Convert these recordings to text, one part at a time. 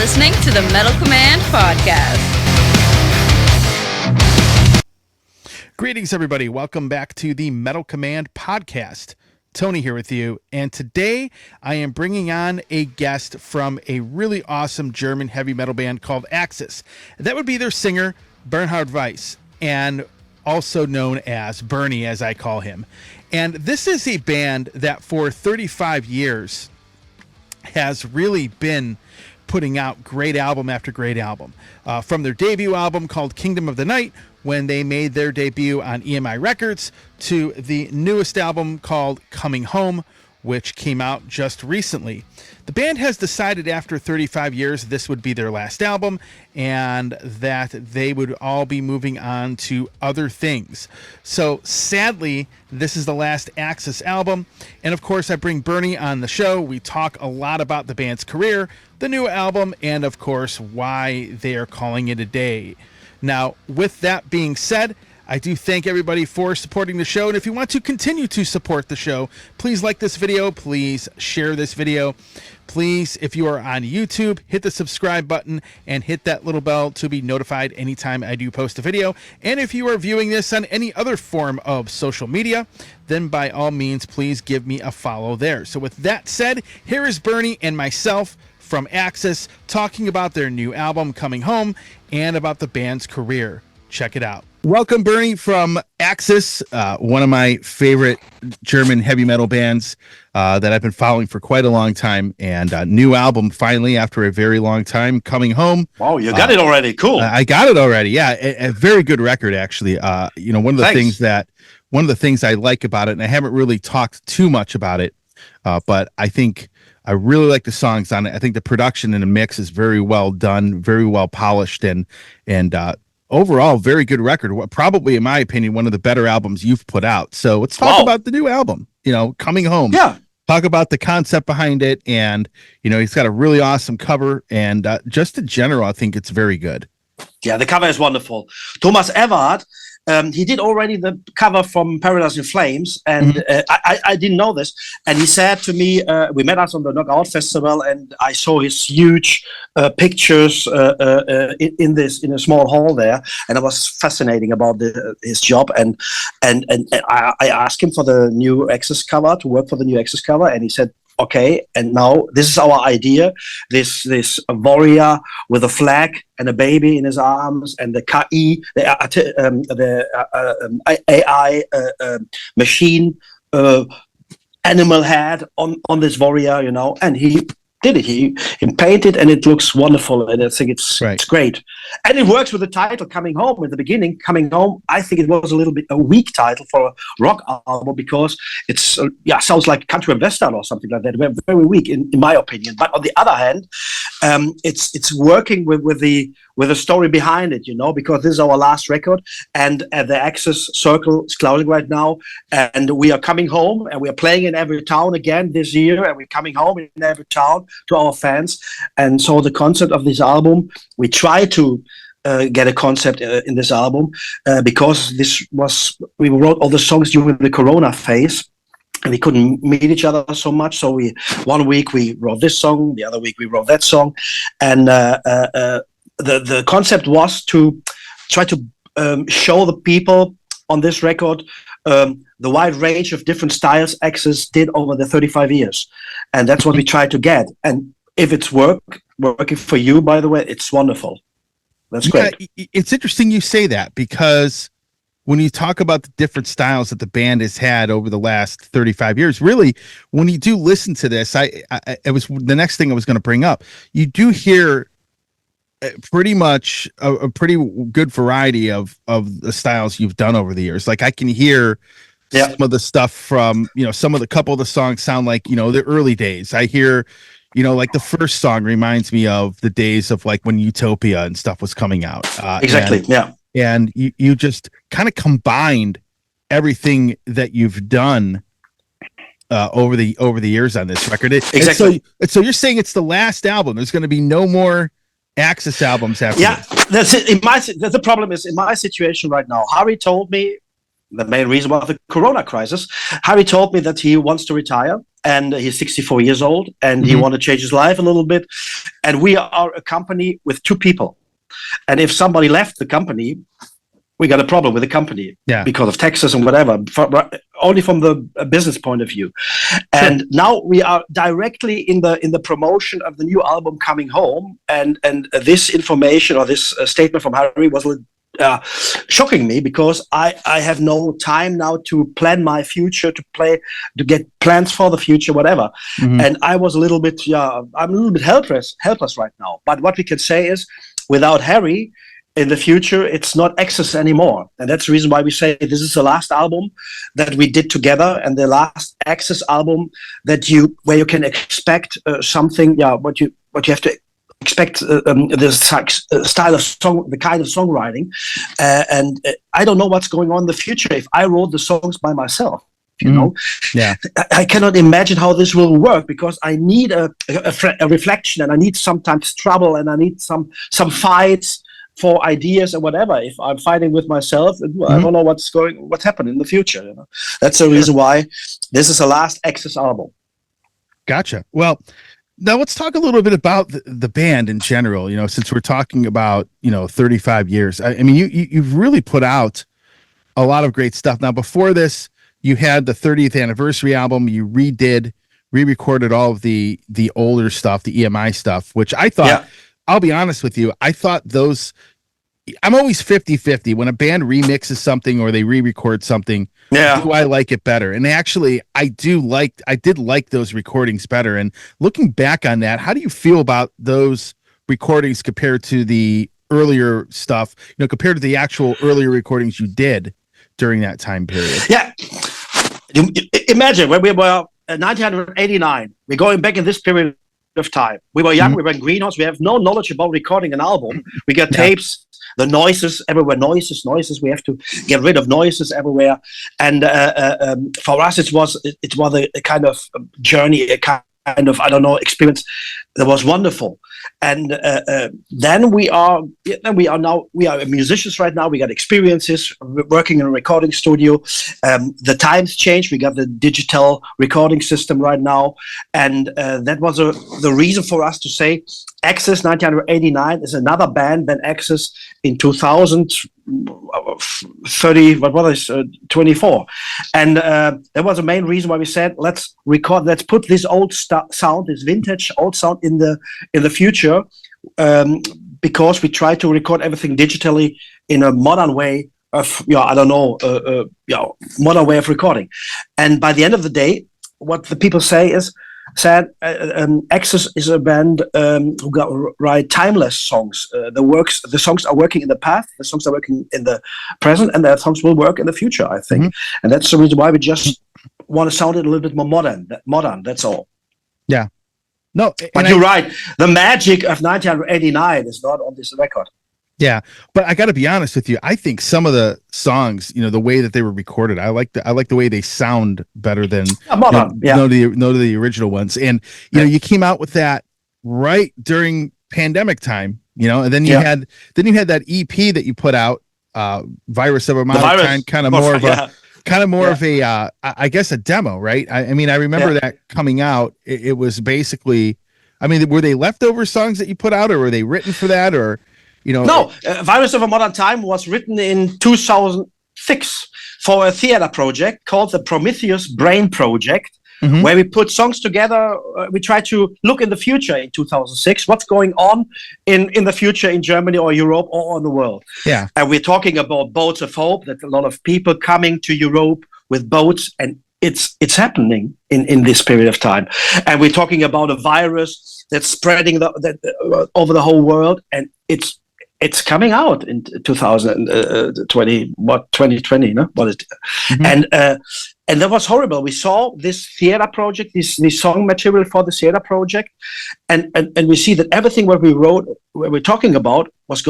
listening to the Metal Command Podcast. Greetings, everybody. Welcome back to the Metal Command Podcast. Tony here with you, and today I am bringing on a guest from a really awesome German heavy metal band called Axxis. That would be their singer, Bernhard Weiss, and also known as Berny, as I call him. And this is a band that for 35 years has really been putting out great album after great album. From their debut album called Kingdom of the Night, when they made their debut on EMI Records, to the newest album called Coming Home, which came out just recently. The band has decided after 35 years this would be their last album and that they would all be moving on to other things. So sadly, this is the last Axxis album. And of course, I bring Bernie on the show. We talk a lot about the band's career, the new album, and of course, why they are calling it a day. Now, with that being said, I do thank everybody for supporting the show. And if you want to continue to support the show, please like this video. Please share this video. Please, if you are on YouTube, hit the subscribe button and hit that little bell to be notified anytime I do post a video. And if you are viewing this on any other form of social media, then by all means, please give me a follow there. So with that said, here is Bernie and myself from Axxis talking about their new album, Coming Home, and about the band's career. Check it out. Welcome, Bernie, from Axxis, one of my favorite German heavy metal bands that I've been following for quite a long time, and new album finally after a very long time, Coming Home. Wow, you got it already. Cool. I got it already. Yeah, a very good record, actually. One of the things I like about it, and I haven't really talked too much about it, but I think I really like the songs on it. I think the production and the mix is very well done, very well polished, and overall, very good record. Probably, in my opinion, one of the better albums you've put out. So let's talk about the new album, Coming Home. Yeah. Talk about the concept behind it. And, it's got a really awesome cover. And just in general, I think it's very good. Yeah, the cover is wonderful. Thomas Everard, he did already the cover from Paradise in Flames, and I didn't know this. And he said to me, we met us on the Knockout Festival, and I saw his huge pictures in a small hall there, and I was fascinating about his job. And I asked him for the new Axxis cover, to work for the new Axxis cover, and he said, okay, and now this is our idea. This warrior with a flag and a baby in his arms, and the KI, the AI machine animal head on this warrior, and he did it. He painted, and it looks wonderful, and I think it's great. And it works with the title Coming Home. In the beginning, Coming Home, I think it was a little bit a weak title for a rock album, because it's sounds like country and western or something like that. Very, very weak in my opinion. But on the other hand, it's working with the story behind it, because this is our last record, and the Axxis circle is closing right now, and we are coming home, and we are playing in every town again this year, and we're coming home in every town to our fans. And so the concept of this album, we try to get a concept in this album, because we wrote all the songs during the Corona phase, and we couldn't meet each other so much. So one week we wrote this song, the other week we wrote that song, and the concept was to try to show the people on this record the wide range of different styles Axxis did over the 35 years. And that's what we tried to get. And if it's working for you, by the way, it's wonderful. That's great. It's interesting you say that, because when you talk about the different styles that the band has had over the last 35 years, really, when you do listen to this, it was the next thing I was going to bring up. You do hear pretty much a pretty good variety of the styles you've done over the years. Like, I can hear some of the stuff from, couple of the songs sound like, the early days. I hear, like the first song reminds me of the days of like when Utopia and stuff was coming out. Exactly. And you just kind of combined everything that you've done over the years on this record. Exactly. And so you're saying it's the last album. There's going to be no more Axxis albums after this. That's it. The problem is, in my situation right now, Harry told me the main reason was the Corona crisis. Harry told me that he wants to retire, and he's 64 years old, and he wants to change his life a little bit. And we are a company with 2 people. And if somebody left the company, we got a problem with the company because of taxes and whatever, only from the business point of view. And now we are directly in the promotion of the new album coming home. And this information or this statement from Harry was shocking me, because I have no time now to plan my future, to get plans for the future, whatever. And I was a little bit, I'm a little bit helpless right now. But what we can say is, without Harry, in the future, it's not Axxis anymore. And that's the reason why we say this is the last album that we did together, and the last Axxis album where you can expect something, what you have to expect, the style of song, the kind of songwriting. And I don't know what's going on in the future if I wrote the songs by myself. You know, I cannot imagine how this will work, because I need a reflection, and I need sometimes trouble, and I need some fights for ideas and whatever. If I'm fighting with myself, I don't know what's happening in the future. You know, that's the reason why this is the last Axxis album. Gotcha. Well, now let's talk a little bit about the band in general. You know, since we're talking about 35 years. I mean, you've really put out a lot of great stuff. Now, before this, you had the 30th anniversary album. You re-recorded all of the older stuff, the EMI stuff, which I thought. I'll be honest with you, I thought those. I'm always 50-50 when a band remixes something or they re-record something. Do I like it better? And actually, I did like those recordings better. And looking back on that, how do you feel about those recordings compared to the earlier stuff? Compared to the actual earlier recordings you did during that time period. Yeah, imagine when we were 1989. We're going back in this period of time. We were young. We were in greenhouse. We have no knowledge about recording an album. We got tapes. The noises everywhere, noises. We have to get rid of noises everywhere. And for us, it was a kind of journey, a kind of experience that was wonderful. And then we are musicians right now. We got experiences working in a recording studio. The times change. We got the digital recording system right now, and that was the reason for us to say Axxis 1989 is another band than Axxis in 2030. What was 24? And that was the main reason why we said let's put this old sound, this vintage old sound in the future, because we try to record everything digitally in a modern way of modern way of recording. And by the end of the day, what the people say is Axxis is a band who write timeless songs. The songs are working in the past, the songs are working in the present, and the songs will work in the future, I think. And that's the reason why we just want to sound it a little bit more modern. That's all. Yeah. No, but you're right. The magic of 1989 is not on this record. Yeah, but I got to be honest with you. I think some of the songs, the way that they were recorded, I like the way they sound better than the original ones. And you came out with that right during pandemic time, and then you had that EP that you put out, Virus of a Modern Time, kind of more of a I guess a demo, right? I mean, I remember that coming out. It was basically, I mean, were they leftover songs that you put out, or were they written for that, or? No, Virus of a Modern Time was written in 2006 for a theater project called the Prometheus Brain Project, where we put songs together. We try to look in the future in 2006, what's going on in the future in Germany or Europe or in the world. Yeah. And we're talking about boats of hope, that a lot of people coming to Europe with boats, and it's happening in this period of time. And we're talking about a virus that's spreading over the whole world, and it's coming out in 2020, 2020, no? What is it? And that was horrible. We saw this theater project, this song material for the theater project, and we see that everything what we wrote, what we're talking about, was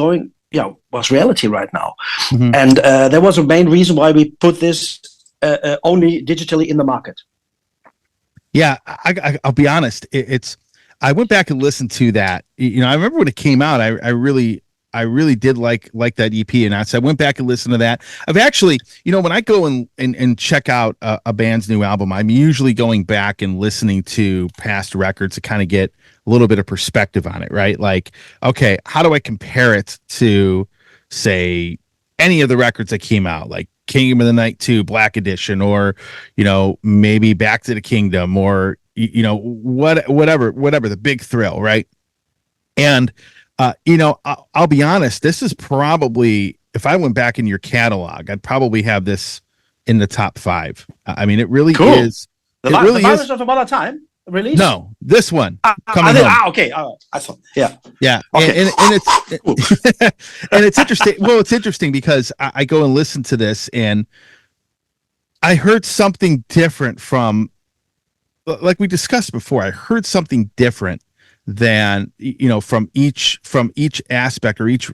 reality right now. And that was the main reason why we put this only digitally in the market. Yeah, I'll be honest. I went back and listened to that. I remember when it came out, I really I really did like that EP, and so I went back and listened to that. I've actually, when I go and check out a band's new album, I'm usually going back and listening to past records to kind of get a little bit of perspective on it, right? Like, okay, how do I compare it to, say, any of the records that came out, like Kingdom of the Night 2, Black Edition, or, maybe Back to the Kingdom, or, whatever, the Big Thrill, right? And, I'll be honest, this is probably, if I went back in your catalog, I'd probably have this in the top 5. I mean, it really is. The Virus of Another Time release? No, this one. Coming home. Okay. I thought, yeah. Yeah. Okay. And it's, and it's interesting. Well, it's interesting because I go and listen to this, and I heard something different from, like we discussed before, I heard something different than from each aspect or each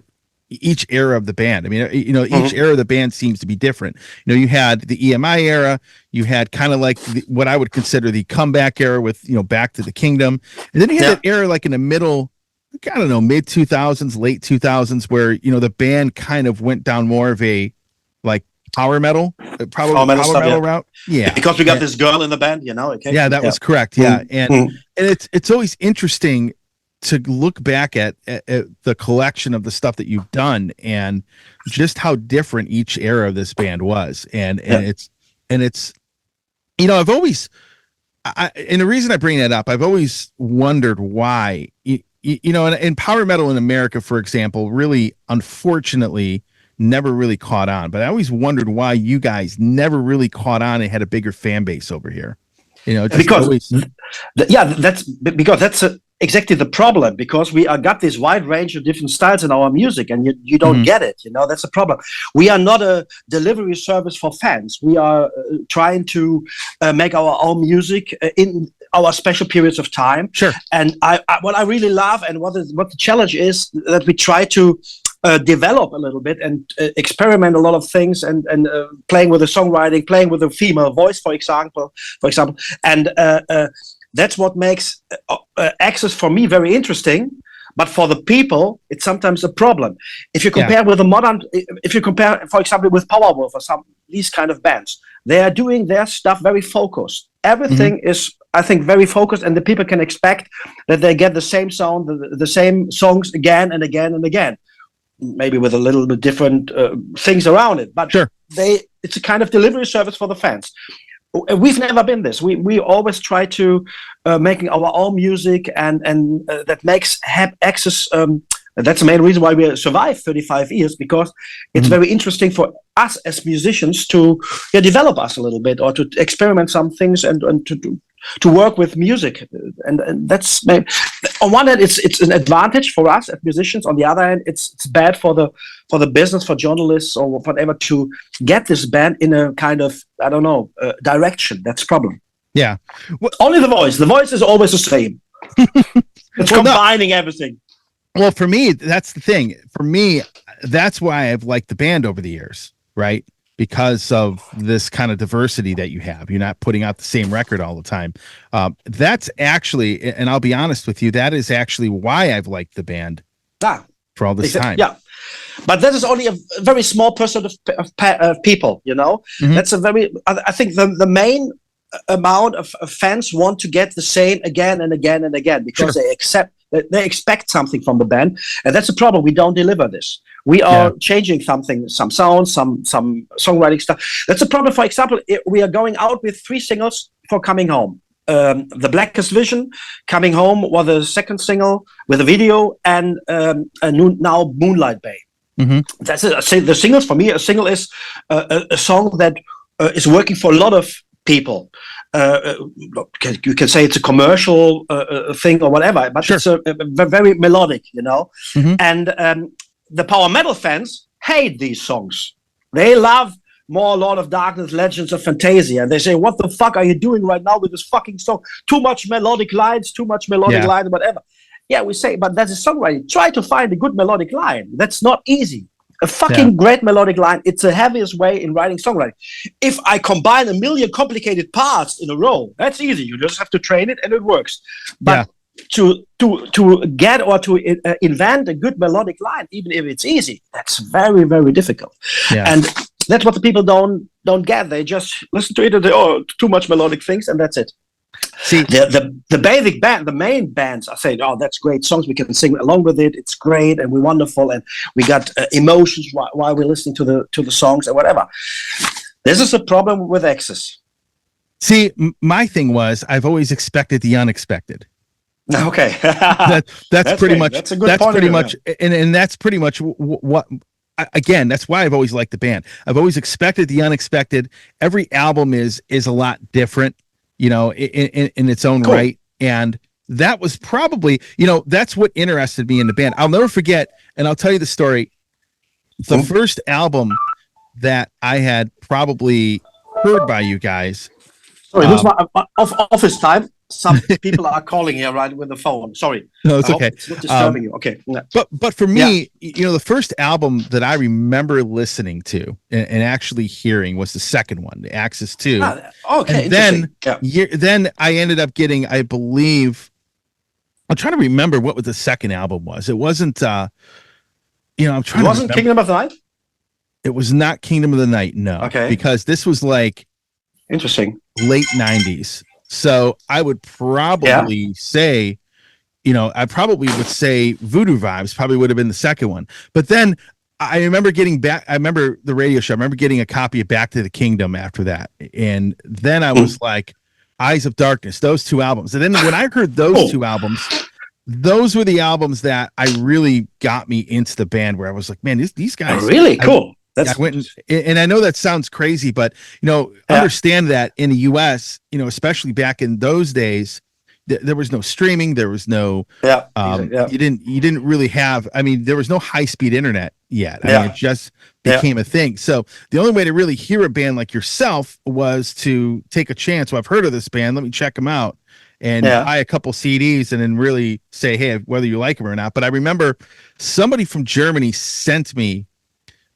era of the band. I mean, each era of the band seems to be different. You had the EMI era, you had kind of like what I would consider the comeback era with Back to the Kingdom, and then you had that era like in the middle, I don't know, mid 2000s, late 2000s, where the band kind of went down more of a like power metal, probably power metal route. Yeah, because we got this girl in the band, okay. Yeah, that was correct. Yeah, and it's always interesting to look back at the collection of the stuff that you've done and just how different each era of this band was, and it's I've always, and the reason I bring that up, I've always wondered why and power metal in America, for example, really unfortunately never really caught on, but I always wondered why you guys never really caught on and had a bigger fan base over here. Because that's exactly the problem, because we got this wide range of different styles in our music, and you don't get it. That's a problem. We are not a delivery service for fans. We are trying to make our own music in our special periods of time. Sure. And what I really love, and what the challenge is, that we try to develop a little bit and experiment a lot of things, and playing with the songwriting, playing with a female voice, for example, and that's what makes Axxis for me very interesting. But for the people, it's sometimes a problem. If you compare with for example, with Powerwolf or some these kind of bands, they are doing their stuff very focused. Everything is, I think, very focused, and the people can expect that they get the same sound, the same songs again and again and again. Maybe with a little bit different things around it, but sure. It's a kind of delivery service for the fans. We've never been this. We always try to making our own music, and that makes Axxis. That's the main reason why we survived 35 years, because it's very interesting for us as musicians to develop us a little bit, or to experiment some things, and to work with music, and that's on one hand it's an advantage for us as musicians. On the other hand, it's bad for the business, for journalists or whatever, to get this band in a kind of direction. That's a problem. Yeah, only the voice is always the same. It's combining everything. Well, for me, that's the thing. For me, that's why I've liked the band over the years, right? Because of this kind of diversity that you have. You're not putting out the same record all the time. That's actually, and I'll be honest with you, that is actually why I've liked the band for all this time. Yeah, but that is only a very small percent of people, That's I think the main amount of fans want to get the same again and again and again, because they expect something from the band, and that's a problem. We don't deliver this. We are changing something, some sounds, some songwriting stuff. That's a problem. For example, we are going out with 3 singles for Coming Home. The Blackest Vision, Coming Home, was the second single with a video, and now Moonlight Bay. That's it. I say the singles, for me, a single is a song that is working for a lot of people. You can say it's a commercial thing or whatever, but it's a very melodic, and the power metal fans hate these songs. They love more Lord of Darkness, Legends of Fantasia, and they say, what the fuck are you doing right now with this fucking song? Too much melodic lines, whatever. Yeah, we say, but that's a songwriting. Try to find a good melodic line. That's not easy. A fucking great melodic line, it's the heaviest way in writing songwriting. If I combine a million complicated parts in a row, that's easy. You just have to train it and it works. But to get or to invent a good melodic line, even if it's easy, that's very, very difficult. Yeah. And that's what the people don't get. They just listen to it and they, too much melodic things, and that's it. See, the basic band, the main bands are saying, "Oh, that's great songs. We can sing along with it. It's great, and we're wonderful, and we got emotions while we're listening to the songs and whatever." This is a problem with Axxis. See, my thing was I've always expected the unexpected. Okay, that's pretty great. much That's a good that's point pretty of much view, and that's pretty much what. Again, that's why I've always liked the band. I've always expected the unexpected. Every album is a lot different, you know, in its own right. And that was probably, you know, that's what interested me in the band. I'll never forget, and I'll tell you the story. The first album that I had probably heard by you guys. Sorry, this is my office time. Some people are calling here right with the phone. Sorry. No, it's okay. It's not disturbing you. Okay. No. But for me, you know, the first album that I remember listening to and actually hearing was the second one, the Axxis 2. Okay. And then I ended up getting, I believe, I'm trying to remember what the second album was. It wasn't, you know, I'm trying to remember. It wasn't Kingdom of the Night? It was not Kingdom of the Night, no. Okay. Because this was like interesting, late 90s. So I would probably say, you know, I probably would say Voodoo Vibes probably would have been the second one. But then I remember I remember the radio show. I remember getting a copy of Back to the Kingdom after that. And then I was like, Eyes of Darkness, those two albums. And then when I heard those two albums, those were the albums that I really got me into the band, where I was like, man, these guys are really cool. I went and I know that sounds crazy, but you know, understand that in the US, you know, especially back in those days, there was no streaming, there was no you didn't really have, I mean, there was no high-speed internet yet. I mean, it just became a thing. So the only way to really hear a band like yourself was to take a chance. Well, I've heard of this band, let me check them out and buy a couple CDs and then really say, hey, whether you like them or not. But I remember somebody from Germany sent me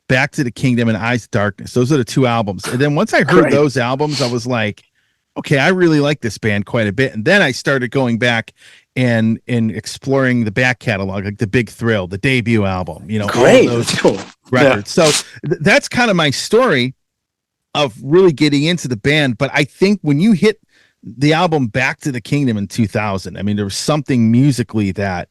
Back to the Kingdom and Eyes of Darkness. Those are the two albums. And then once I heard those albums, I was like, okay, I really like this band quite a bit. And then I started going back and exploring the back catalog, like the Big Thrill, the debut album, you know, all those records. So that's kind of my story of really getting into the band. But I think when you hit the album Back to the Kingdom in 2000, I mean, there was something musically that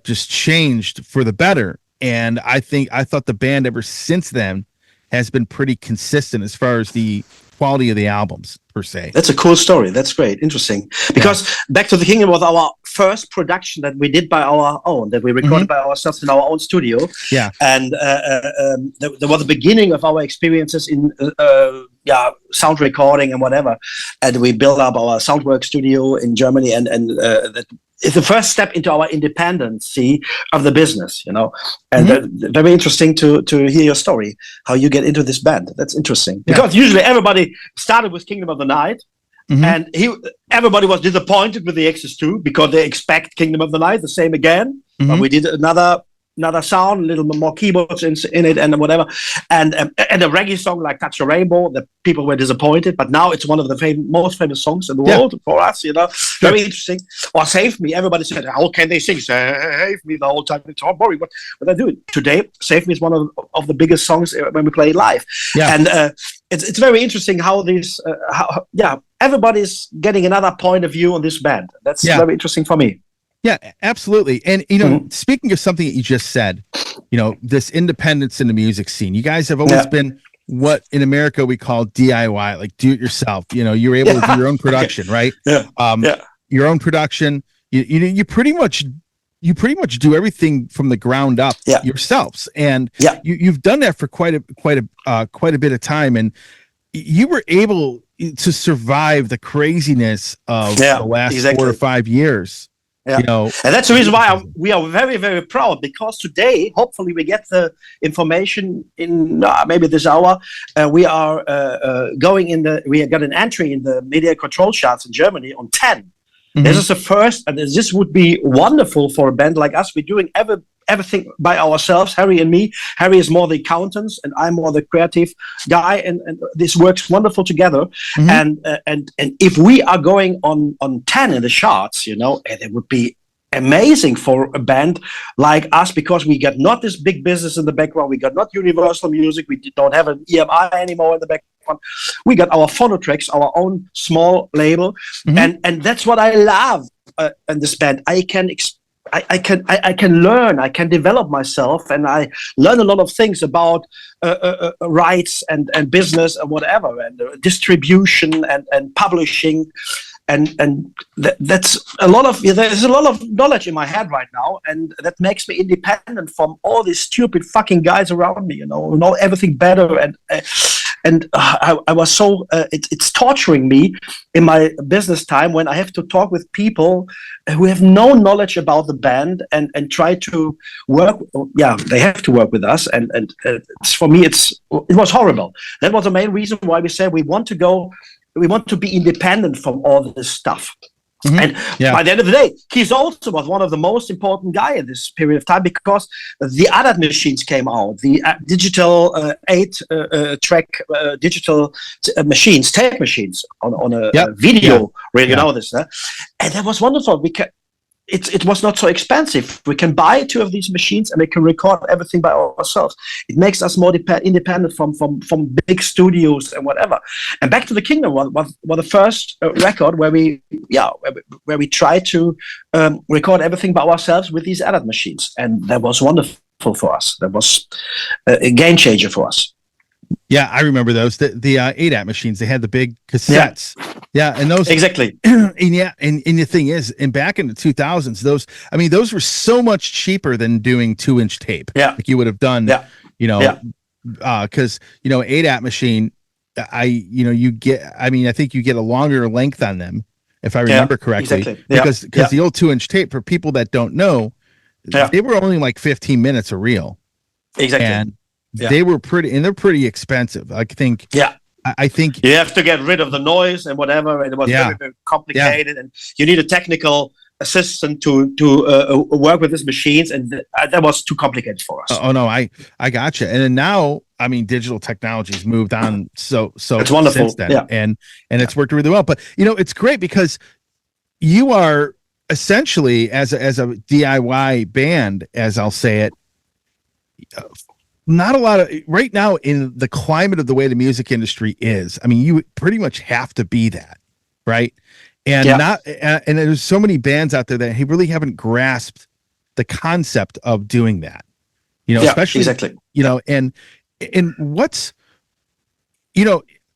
just changed for the better. And I thought the band ever since then has been pretty consistent as far as the quality of the albums per se. That's a cool story. That's great. Interesting. Because Back to the Kingdom was our first production that we did by our own, that we recorded by ourselves in our own studio. Yeah. And there was the beginning of our experiences in sound recording and whatever. And we built up our Soundwork studio in Germany, and that it's the first step into our independency of the business, you know. And very interesting to hear your story, how you get into this band. That's interesting. Because usually everybody started with Kingdom of the Night, and everybody was disappointed with the Axxis 2 because they expect Kingdom of the Night, the same again. But we did another sound, a little bit more keyboards in it and whatever. And a reggae song like Touch a Rainbow, the people were disappointed, but now it's one of the most famous songs in the world for us, you know. Very interesting. Or Save Me, everybody said, how can they sing Save Me the whole time? It's all boring. What I do today, Save Me is one of the biggest songs when we play it live. Yeah. And it's very interesting how these, everybody's getting another point of view on this band. That's very interesting for me. Yeah, absolutely. And, you know, speaking of something that you just said, you know, this independence in the music scene, you guys have always been what in America we call DIY, like do it yourself. You know, you're able to do your own production, right? Your own production. You pretty much do everything from the ground up yourselves. And you've done that for quite a bit of time. And you were able to survive the craziness of the last 4 or 5 years. Yeah. You know, and that's the reason why we are very, very proud, because today, hopefully, we get the information in maybe this hour. We are we got an entry in the media control charts in Germany on 10. This is the first, and this would be wonderful for a band like us. We're doing everything by ourselves, Harry and me. Harry is more the accountant, and I'm more the creative guy, and this works wonderful together. And if we are going on 10 in the charts, and it would be amazing for a band like us, because we got not this big business in the background, we got not Universal Music, we don't have an EMI anymore in the background, we got our Phonotracks, our own small label, and that's what I love in this band. I can learn, I can develop myself, and I learn a lot of things about rights and business and whatever, and distribution and publishing. And that's there's a lot of knowledge in my head right now, and that makes me independent from all these stupid fucking guys around me, who know everything better. And I was so it's torturing me in my business time when I have to talk with people who have no knowledge about the band and try to work. Yeah, they have to work with us, and for me it was horrible. That was the main reason why we said we want to be independent from all this stuff. And by the end of the day, Keith also was one of the most important guy in this period of time, because the other machines came out, the digital 8-track digital machines, tape machines on a video, this. And that was wonderful. It was not so expensive. We can buy 2 of these machines and we can record everything by ourselves. It makes us more independent from big studios and whatever. And Back to the Kingdom was the first record where we tried to record everything by ourselves with these edit machines, and that was wonderful for us. That was a game changer for us. Yeah, I remember those. The ADAT machines, they had the big cassettes. Yeah, and those exactly. And the thing is, back in the 2000s, those were so much cheaper than doing 2-inch tape. Yeah, like you would have done. Because ADAT machine, I think you get a longer length on them, if I remember correctly. Exactly. Because the old 2-inch tape, for people that don't know, they were only like 15 minutes a reel. Exactly. And they were they're pretty expensive. I think. Yeah. I think you have to get rid of the noise and whatever, and it was very, very complicated, and you need a technical assistant to work with these machines, and that was too complicated for us. Oh no, I gotcha. And then now, digital technology's moved on so it's wonderful. Since then, and it's worked really well. But it's great because you are essentially as a DIY band, as I'll say it. Not a lot of right now in the climate of the way the music industry is. You pretty much have to be that, right? And and there's so many bands out there that really haven't grasped the concept of doing that. Especially exactly. And what's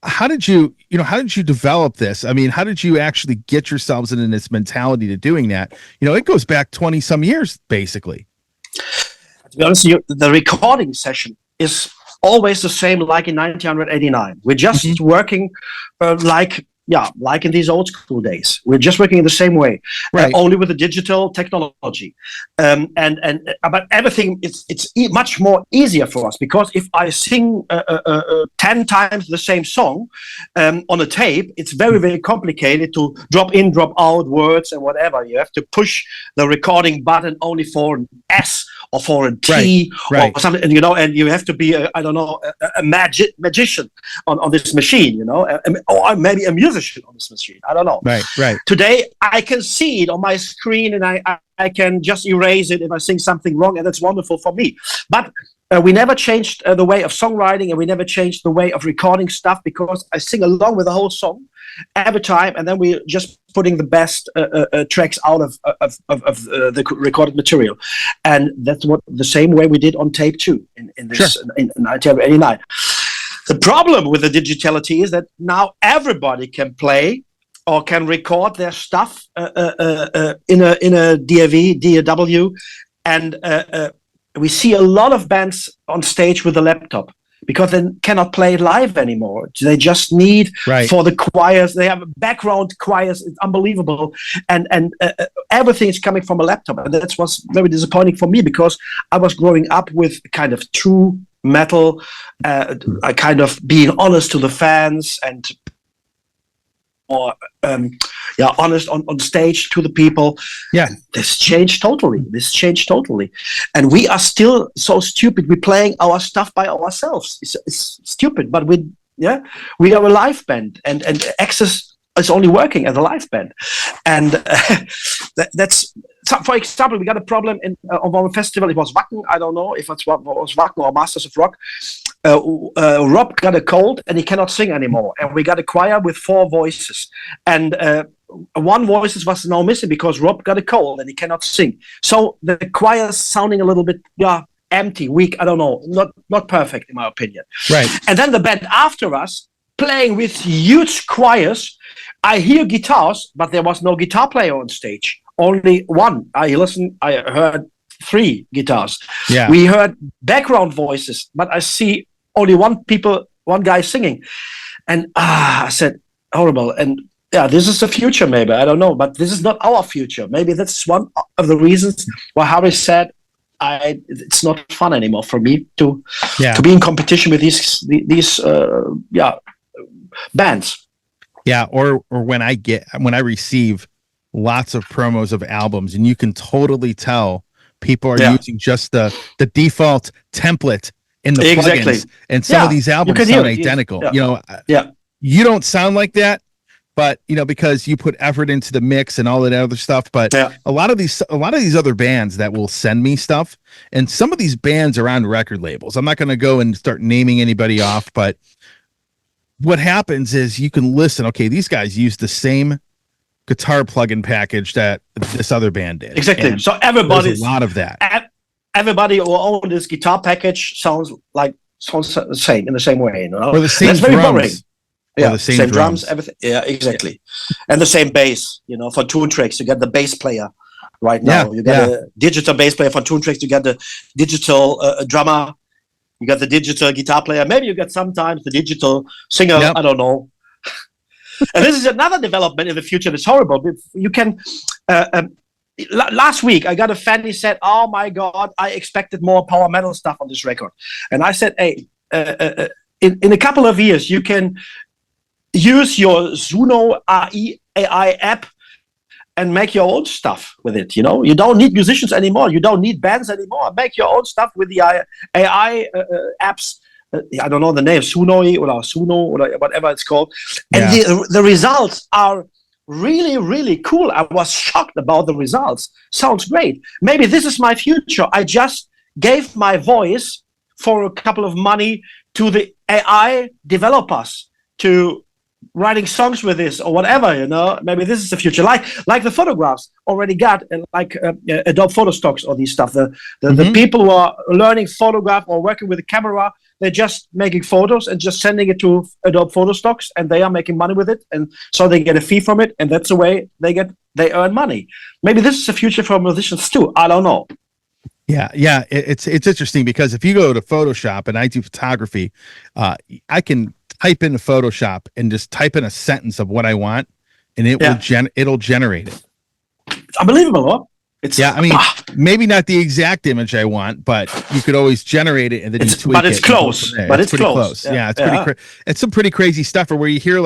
how did you develop this? How did you actually get yourselves into this mentality to doing that? It goes back 20 some years basically. To be honest, the recording session is always the same, like in 1989. We're just working like in these old school days. We're just working in the same way, only with the digital technology. But everything it's much more easier for us, because if I sing 10 times the same song on a tape, it's very, very complicated to drop in, drop out words and whatever. You have to push the recording button only for an S or for a T or something, and you have to be a magician on this machine, or maybe a musician on this machine. I don't know. Right. Today I can see it on my screen, and I can just erase it if I sing something wrong, and that's wonderful for me. But we never changed the way of songwriting, and we never changed the way of recording stuff, because I sing along with the whole song every time, and then we're just putting the best tracks out of the recorded material, and that's what the same way we did on tape too in 1989. The problem with the digitality is that now everybody can play or can record their stuff in a DAW, and we see a lot of bands on stage with a laptop, because they cannot play it live anymore. They just need for the choirs. They have background choirs. It's unbelievable, and everything is coming from a laptop, and that was very disappointing for me, because I was growing up with kind of true metal, kind of being honest to the fans, and honest on stage to the people. Yeah. This changed totally. And we are still so stupid. We're playing our stuff by ourselves. It's stupid, but we are a live band, and Axxis is only working as a live band. And that's, for example, we got a problem of our festival. It was Wacken. I don't know if it was Wacken or Masters of Rock. Rob got a cold and he cannot sing anymore. And we got a choir with 4 voices. And one voice was now missing because Rob got a cold and he cannot sing. So the choir is sounding a little bit empty, weak. I don't know, not perfect in my opinion. Right. And then the band after us playing with huge choirs. I hear guitars, but there was no guitar player on stage. Only one. I heard 3 guitars. Yeah. We heard background voices, but I see only one guy singing. And I said, horrible. And this is the future, maybe. I don't know, but this is not our future. Maybe that's one of the reasons why Harry said, it's not fun anymore for me to be in competition with these bands. Yeah, or when I receive lots of promos of albums, and you can totally tell people are using just the default template in the plugins, and some of these albums sound identical. You don't sound like that, but because you put effort into the mix and all that other stuff. But a lot of these other bands that will send me stuff, and some of these bands are on record labels. I'm not going to go and start naming anybody off, but what happens is you can listen. Okay, these guys use the same guitar plugin package that this other band did. Exactly. And so everybody's a lot of that. Everybody who owns this guitar package sounds the same in the same way. Or the same That's drums. very boring. Yeah, the same drums, everything. Yeah, exactly. And the same bass. For Tune Tricks, you get the bass player right now. You get a digital bass player for Tune Tricks. You get the digital drummer. You got the digital guitar player. Maybe you get sometimes the digital singer. Yep. I don't know. And this is another development in the future that's horrible. You can. Last week, I got a fan. He said, "Oh my God, I expected more power metal stuff on this record." And I said, "Hey, in a couple of years, you can use your Zuno AI app and make your own stuff with it. You don't need musicians anymore. You don't need bands anymore. Make your own stuff with the AI apps. I don't know the name, Suno or whatever it's called. And the results are really, really cool. I was shocked about the results. Sounds great. Maybe this is my future. I just gave my voice for a couple of money to the AI developers to writing songs with this or whatever, maybe this is the future. Like the photographs already got, like Adobe Photostocks or these stuff. The people who are learning photograph or working with a camera, they're just making photos and just sending it to Adobe Photostocks, and they are making money with it, and so they get a fee from it, and that's the way they earn money. Maybe this is the future for musicians too. I don't know. Yeah, it's interesting because if you go to Photoshop, and I do photography, I can type into Photoshop and just type in a sentence of what I want, and it'll generate it. It's unbelievable, huh? Maybe not the exact image I want, but you could always generate it and then you tweak it. But it's close. But it's pretty close. Yeah, it's pretty. It's some pretty crazy stuff, where you hear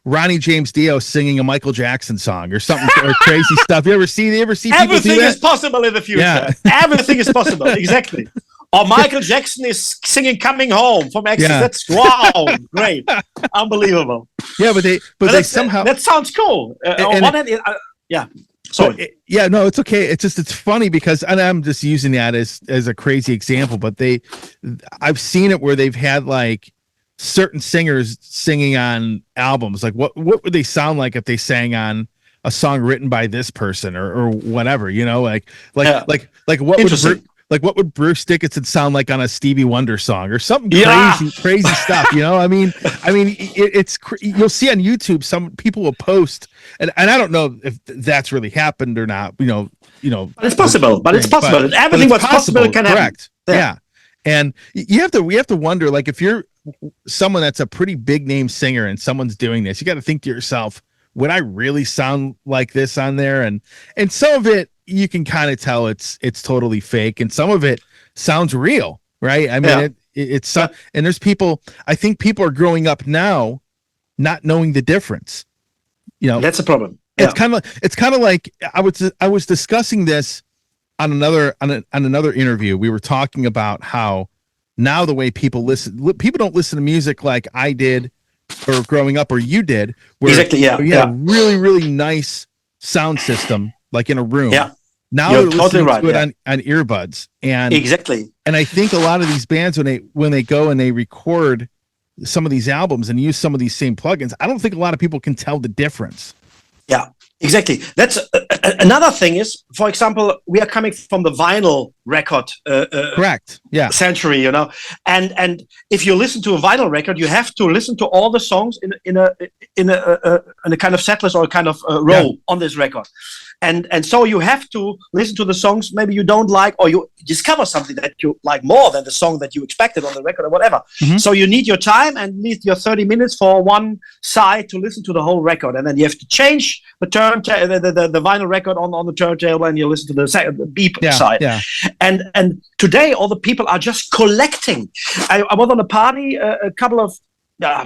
Ronnie James Dio singing a Michael Jackson song or something, or crazy stuff. You ever see people do that? Everything is possible in the future. Yeah. Everything is possible. Exactly. Or Michael Jackson is singing "Coming Home" from Axxis. Yeah. That's great, unbelievable. Yeah, but they somehow, that sounds cool. Sorry. No, it's okay. It's funny because, and I'm just using that as a crazy example, but I've seen it where they've had certain singers singing on albums. Like what would they sound like if they sang on a song written by this person or whatever? What would Bruce Dickinson sound like on a Stevie Wonder song or something crazy stuff? It's you'll see on YouTube, some people will post, and I don't know if that's really happened or not. But it's possible. Everything what's possible can happen. Correct. Yeah. And we have to wonder, if you're someone that's a pretty big name singer and someone's doing this, you got to think to yourself, would I really sound like this on there? And some of it, you can kind of tell it's totally fake, and some of it sounds real, right? I mean, it's and there's people. I think people are growing up now not knowing the difference. You know, That's a problem. it's kind of like I was discussing this on another interview. We were talking about how now the way people don't listen to music like I did or growing up or you did, where Exactly, yeah, you had a really, really nice sound system, like in a room. Yeah. Now You're they're totally listening right, to it yeah. on earbuds. And Exactly. and I think a lot of these bands, when they go and they record some of these albums and use some of these same plugins, I don't think a lot of people can tell the difference. Yeah, exactly. That's another thing is, for example, we are coming from the vinyl record Correct. Yeah. century, you know, and if you listen to a vinyl record, you have to listen to all the songs in a kind of set list or a kind of row on this record. And so you have to listen to the songs maybe you don't like, or you discover something that you like more than the song that you expected on the record or whatever. Mm-hmm. So you need your time and need your 30 minutes for one side to listen to the whole record. And then you have to change the the vinyl record on the turntable, and you listen to the B side. Yeah. And today all the people are just collecting. I was on a party a couple of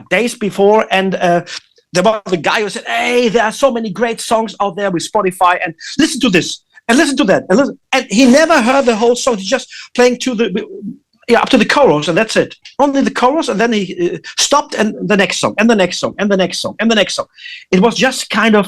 days before, and there was a guy who said, "Hey, there are so many great songs out there with Spotify, and listen to this, and listen to that, and listen." And he never heard the whole song. He's just playing to up to the chorus, and that's it. Only the chorus, and then he stopped, and the next song, and the next song, and the next song, and the next song. It was just kind of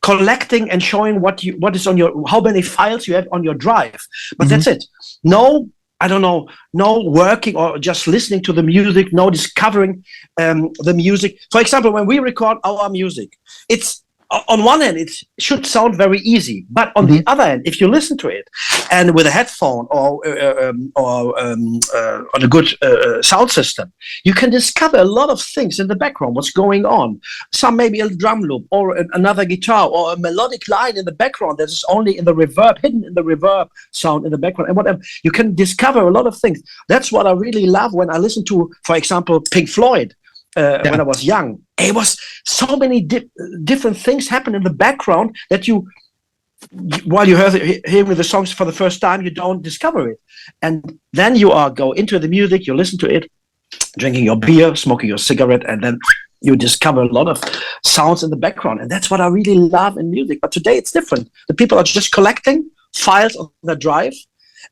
collecting and showing what is on how many files you have on your drive. But that's it. No, I don't know, no working or just listening to the music, no discovering the music. For example, when we record our music, it's on one end, it should sound very easy, but on the other end, if you listen to it and with a headphone or on a good sound system, you can discover a lot of things in the background, what's going on. Some maybe a drum loop or another guitar or a melodic line in the background that is only in the reverb, hidden in the reverb sound in the background, and whatever. You can discover a lot of things. That's what I really love when I listen to, for example, Pink Floyd. When I was young, it was so many different things happen in the background that while you hearing the songs for the first time, you don't discover it. And then you go into the music, you listen to it, drinking your beer, smoking your cigarette, and then you discover a lot of sounds in the background. And that's what I really love in music. But today it's different. The people are just collecting files on their drive.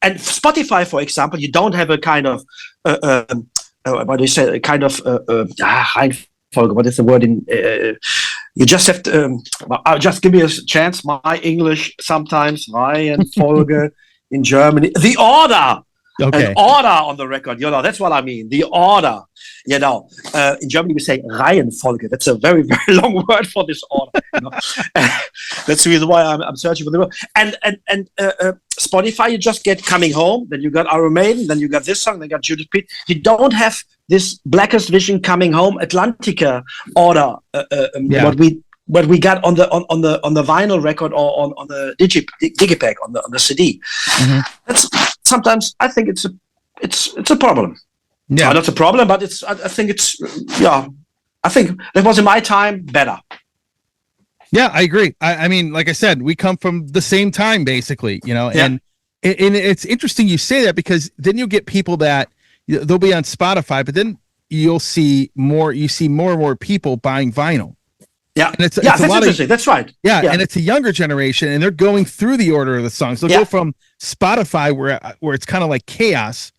And Spotify, for example, you don't have a kind of what do you say? A kind of what is the word in? You just have to. Just give me a chance. My English sometimes Reihenfolge in Germany. The order. Okay. An order on the record. You know, that's what I mean. The order. You know, in Germany we say Reihenfolge. That's a very, very long word for this order. You know? That's the reason why I'm searching for the word. And Spotify, you just get Coming Home, then you got Iron Maiden, then you got this song, then you got Judas Priest. You don't have this Blackest Vision, Coming Home, Atlantica order. What we got on the vinyl record or on the digipack on the CD. Mm-hmm. That's sometimes I think it's a problem. Yeah, not a problem, but I think it's I think that was in my time better. Yeah, I agree. I mean, like I said, we come from the same time, basically, you know, and it's interesting you say that, because then you'll get people that they'll be on Spotify, but then you see more and more people buying vinyl. Yeah, and it's that's interesting. That's right. Yeah, and it's a younger generation, and they're going through the order of the songs. They'll go from Spotify, where it's kind of like chaos,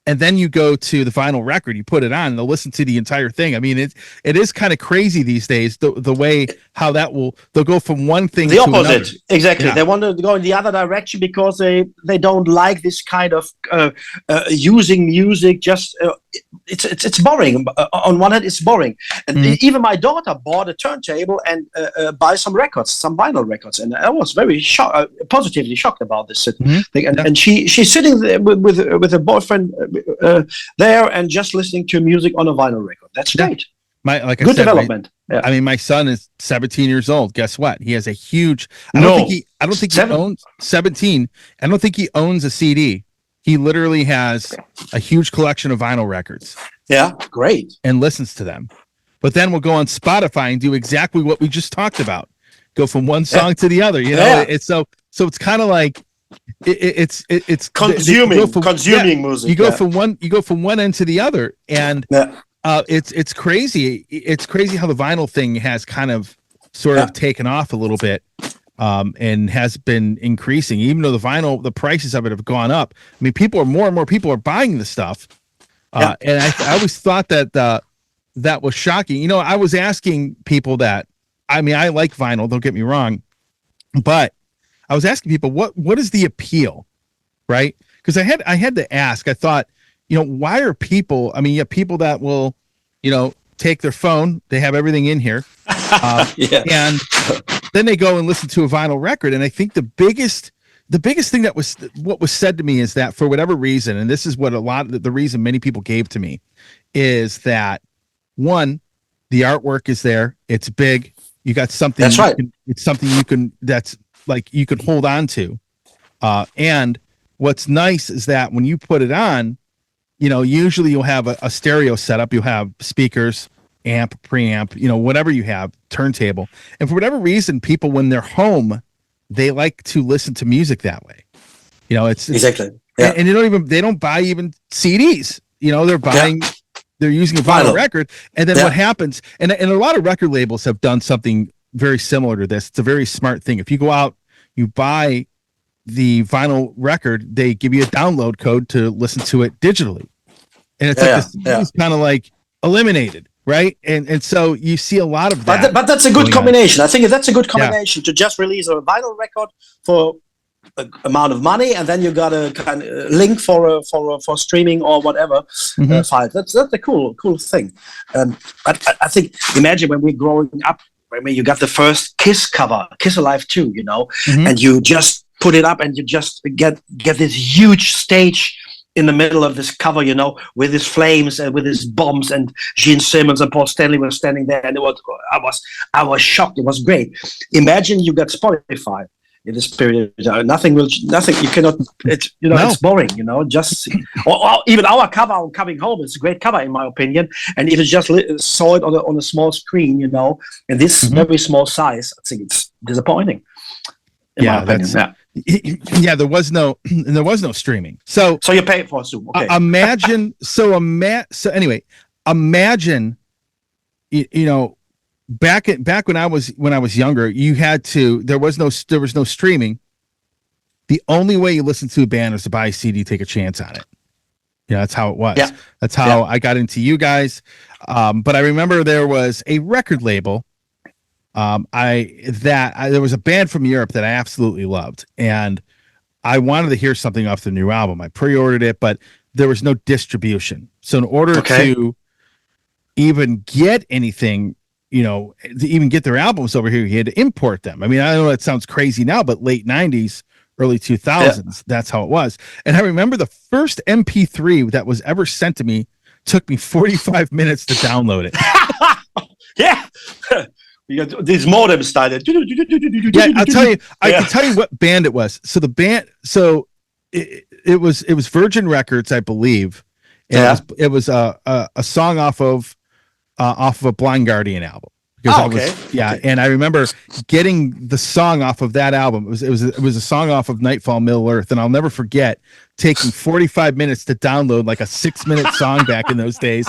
and then you go to the vinyl record, you put it on, and they'll listen to the entire thing. I mean, it is kind of crazy these days, the way how they'll go from one thing the to opposite. Another. Exactly. Yeah. They want to go in the other direction because they don't like this kind of using music. Just it's boring. On one hand, it's boring. And even my daughter bought a turntable and buy some vinyl records, and I was very positively shocked about this thing. And she's sitting there with a boyfriend there and just listening to music on a vinyl record. That's great. Good development. I mean, my son is 17 years old. Guess what? He has a huge. I don't think he owns 17. I don't think he owns a CD. He literally has a huge collection of vinyl records. Yeah, great. And listens to them. But then we'll go on Spotify and do exactly what we just talked about. Go from one song to the other. You know, it's so it's kind of like it's consuming music. You go from one end to the other, and It's crazy. It's crazy how the vinyl thing has kind of sort of taken off a little bit, and has been increasing. Even though the prices of it have gone up. I mean, more and more people are buying the stuff. And I always thought that that was shocking. You know, I was asking people that. I mean, I like vinyl. Don't get me wrong, but I was asking people what is the appeal, right? Because I had to ask. I thought, you know, why are people? I mean, you have people that will, you know, take their phone. They have everything in here, and then they go and listen to a vinyl record. And I think the biggest thing that was what was said to me is that for whatever reason, and this is what the reason many people gave to me, is that one, the artwork is there. It's big. You got something. That's right. It's something that's like you could hold on to. And what's nice is that when you put it on, you know, usually you'll have a stereo setup. You'll have speakers, amp, preamp, you know, whatever you have, turntable. And for whatever reason, people, when they're home, they like to listen to music that way. You know, it's exactly. Yeah. And they don't buy even CDs. You know, they're using a vinyl record. And then what happens, and a lot of record labels have done something very similar to this. It's a very smart thing. If you go out, you buy the vinyl record, they give you a download code to listen to it digitally. And it's it's kind of like eliminated, right? And so you see a lot of that. But that's a good combination. I think that's a good combination to just release a vinyl record for a amount of money, and then you got a kind of link for streaming or whatever file. That's a cool thing. But I think, imagine when we're growing up, when you got the first Kiss cover, Kiss Alive 2, you know, and you just put it up and you just get this huge stage in the middle of this cover, you know, with his flames and with his bombs, and Gene Simmons and Paul Stanley were standing there, and I was shocked. It was great. Imagine you got Spotify in this period. Nothing. You cannot. It's it's boring. You know, just or even our cover on Coming Home is a great cover in my opinion. And if you just saw it on a small screen, you know, in this very small size, I think it's disappointing. In my opinion. There was no streaming. So you pay it for a Zoom. Okay. Imagine. Anyway, imagine. You know. Back when I was younger, there was no streaming. The only way you listen to a band is to buy a CD, take a chance on it. Yeah, that's how it was. Yeah. That's how I got into you guys. But I remember there was a record label. There was a band from Europe that I absolutely loved, and I wanted to hear something off the new album. I pre-ordered it, but there was no distribution. So in order to even get anything, you know, to even get their albums over here, you had to import them. I mean, I know that sounds crazy now, but late 90s, early 2000s, that's how it was. And I remember the first MP3 that was ever sent to me took me 45 minutes to download it. Yeah. You got these modems started. Yeah, I'll tell you. I can tell you what band it was. So the band. So it was Virgin Records, I believe. And it was a song off of a Blind Guardian album. And I remember getting the song off of that album. It was a song off of Nightfall, Middle Earth, and I'll never forget taking 45 minutes to download like a 6-minute song back in those days.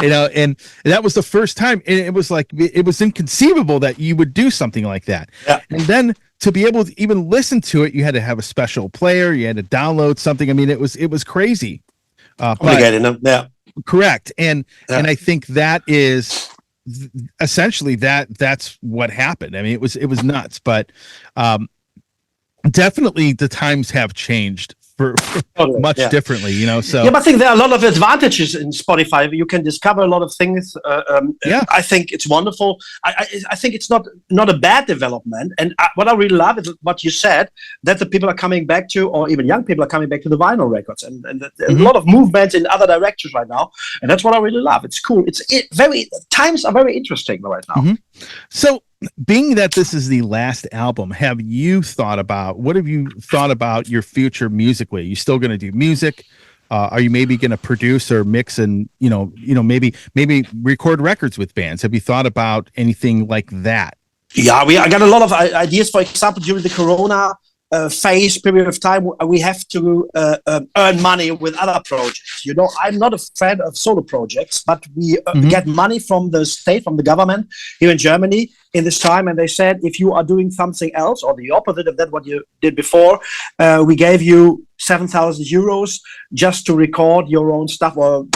You know, and that was the first time. And it was like it was inconceivable that you would do something like that. Yeah. And then to be able to even listen to it, you had to have a special player. You had to download something. I mean, it was crazy. Correct. And I think that is essentially that's what happened. I mean, it was nuts, but definitely the times have changed for much differently, you know. So but I think there are a lot of advantages in Spotify. You can discover a lot of things. I think it's wonderful. I think it's not a bad development. And what I really love is what you said, that the people are coming back to, or even young people are coming back to the vinyl records, and a lot of movements in other directions right now. And that's what I really love. It's cool. Times are very interesting right now. So, being that this is the last album, what have you thought about your future musically? Are you still going to do music? Are you maybe going to produce or mix and, maybe record records with bands? Have you thought about anything like that? Yeah, I got a lot of ideas. For example, during the Corona phase period of time, we have to earn money with other projects. I'm not a fan of solo projects, but we get money from the state, from the government here in Germany in this time. And they said, if you are doing something else or the opposite of that, what you did before, we gave you 7,000 euros just to record your own stuff, or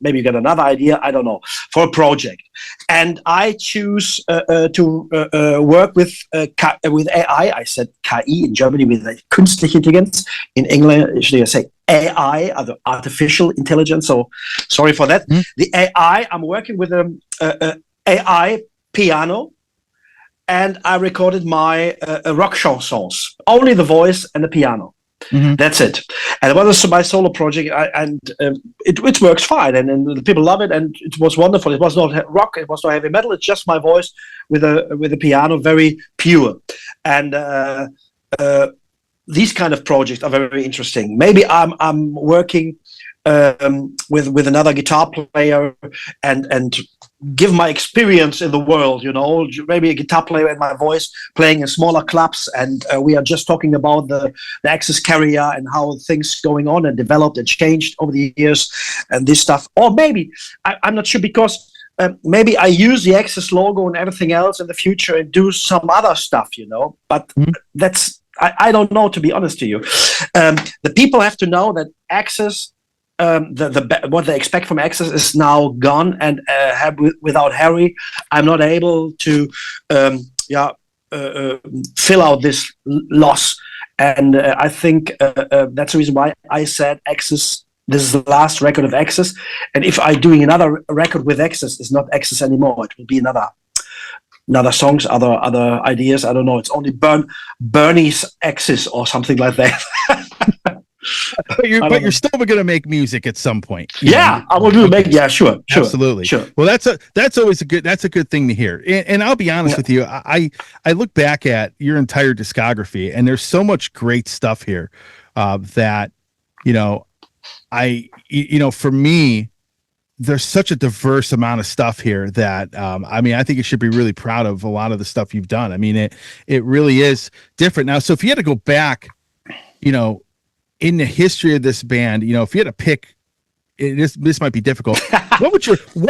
maybe you get another idea, I don't know, for a project. And I choose to work with AI. I said KI in Germany, with künstliche Intelligenz. In English, they say AI, artificial intelligence. So sorry for that. The AI, I'm working with an AI piano, and I recorded my rock chansons, only the voice and the piano. That's it. And it was my solo project, and it works fine, and the people love it, and it was wonderful. It was not rock, it was not heavy metal. It's just my voice with a piano, very pure. And these kind of projects are very interesting. Maybe I'm working with another guitar player and give my experience in the world, maybe a guitar player and my voice playing in smaller clubs, and we are just talking about the Axxis carrier and how things going on and developed and changed over the years and this stuff. Or maybe I'm not sure, because maybe I use the Axxis logo and everything else in the future and do some other stuff, but that's I don't know, to be honest to you. The people have to know that Axxis, what they expect from Axxis is now gone, and without Harry, I'm not able to fill out this loss. And I think that's the reason why I said Axxis. This is the last record of Axxis, and if I'm doing another record with Axxis, it's not Axxis anymore. It will be another songs, other ideas. I don't know. It's only Bernie's Axxis or something like that. But you're still going to make music at some point. I will do make. Yeah, sure, absolutely, sure. Well, that's always a good thing to hear. And I'll be honest with you, I look back at your entire discography, and there's so much great stuff here that for me, there's such a diverse amount of stuff here that I think you should be really proud of a lot of the stuff you've done. I mean, it really is different now. So if you had to go back, in the history of this band, if you had to pick, this might be difficult. What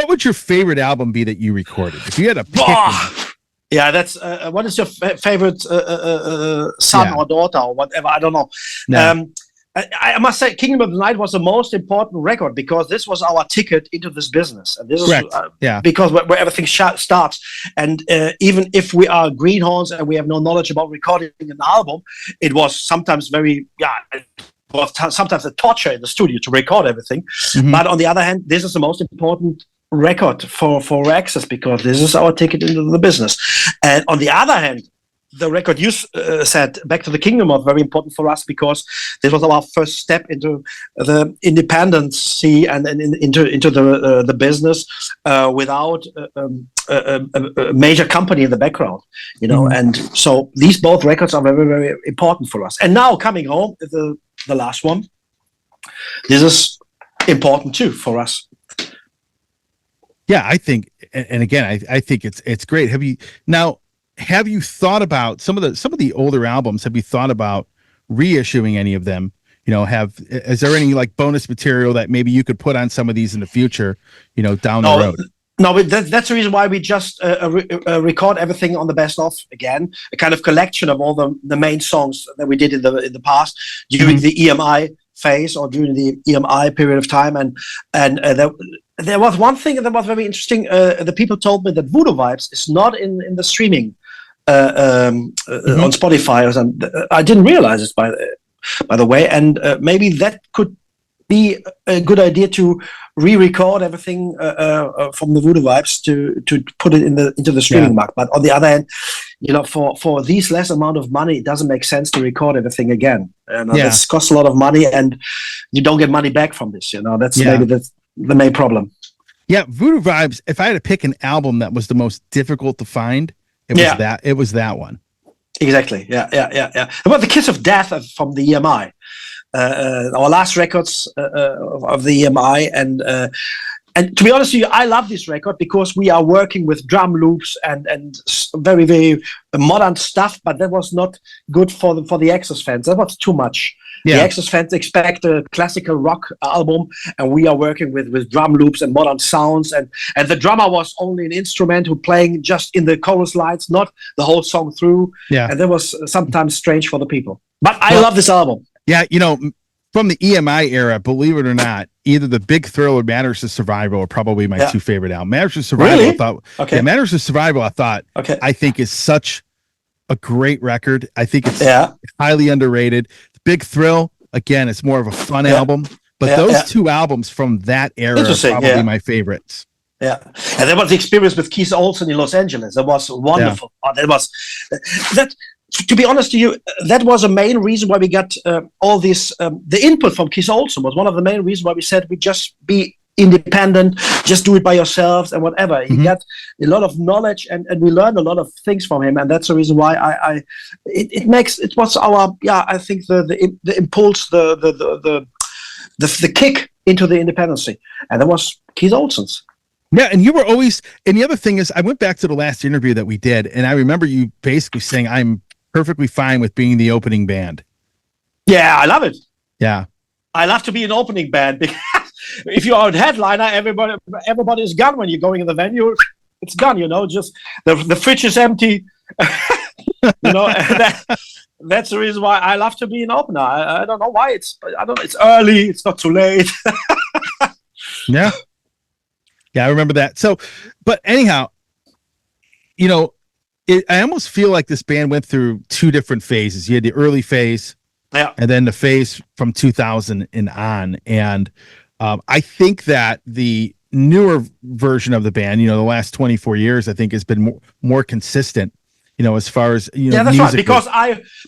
would your favorite album be that you recorded? If you had to pick yeah, that's what is your favorite son or daughter or whatever? I don't know. No. I must say, Kingdom of the Night was the most important record, because this was our ticket into this business, and this is because where everything starts. And even if we are greenhorns and we have no knowledge about recording an album, it was sometimes sometimes a torture in the studio to record everything. But on the other hand, this is the most important record for Axxis, because this is our ticket into the business. And on the other hand, the record you said, Back to the Kingdom, was very important for us, because this was our first step into the independency and into the business without a major company in the background, And so these both records are very, very important for us. And now coming home, the last one, this is important too for us. Yeah, I think, and again, I think it's great. Have you thought about some of the older albums? Have you thought about reissuing any of them? Is there any bonus material that maybe you could put on some of these in the future, down the road? No, but that's the reason why we just record everything on the best of again, a kind of collection of all the main songs that we did in the past during the EMI phase or during the EMI period of time, and there was one thing that was very interesting. The people told me that Voodoo Vibes is not in the streaming on Spotify or something. I didn't realize it by the way, and maybe that could be a good idea to re-record everything from the Voodoo Vibes to put it into the streaming market. But on the other hand, for these less amount of money, it doesn't make sense to record everything again. This costs a lot of money, and you don't get money back from this. Maybe that's the main problem. Yeah, Voodoo Vibes. If I had to pick an album that was the most difficult to find, it was that one. Exactly. Yeah. About the Kiss of Death from the EMI. Our last records of the EMI, and And to be honest with you, I love this record because we are working with drum loops and very, very modern stuff, but that was not good for the Axxis fans. That was too much. Yeah. The Axxis fans expect a classical rock album, and we are working with drum loops and modern sounds. And the drummer was only an instrument who playing just in the chorus lines, not the whole song through. Yeah. And that was sometimes strange for the people. But I love this album. Yeah, from the EMI era, believe it or not, either The Big Thrill or Matters of Survival are probably my two favorite albums. Matters of Survival, really? I thought. Okay. Yeah, Matters of Survival, I think is such a great record. I think it's highly underrated. The Big Thrill, again, it's more of a fun album. But those two albums from that era are probably my favorites. Yeah, and that was the experience with Keith Olsen in Los Angeles. That was wonderful. Yeah. That was that. To be honest to you, that was a main reason why we got all this. The input from Keith Olsen was one of the main reasons why we said we just be independent, just do it by yourselves and whatever. Mm-hmm. He got a lot of knowledge and we learned a lot of things from him, and that's the reason why it was our I think the impulse, the kick into the independency, and that was Keith Olsen's. Yeah, and you were always. And the other thing is, I went back to the last interview that we did, and I remember you basically saying, "I'm perfectly fine with being the opening band." Yeah, I love it. Yeah, I love to be an opening band because if you are a headliner, everybody is gone when you're going in the venue. It's gone, Just the fridge is empty. That's the reason why I love to be an opener. I don't know why. It's early. It's not too late. Yeah. Yeah, I remember that. So, but anyhow, I almost feel like this band went through two different phases. You had the early phase, and then the phase from 2000 and on. And I think that the newer version of the band, the last 24 years, I think has been more consistent. As far as yeah, that's right.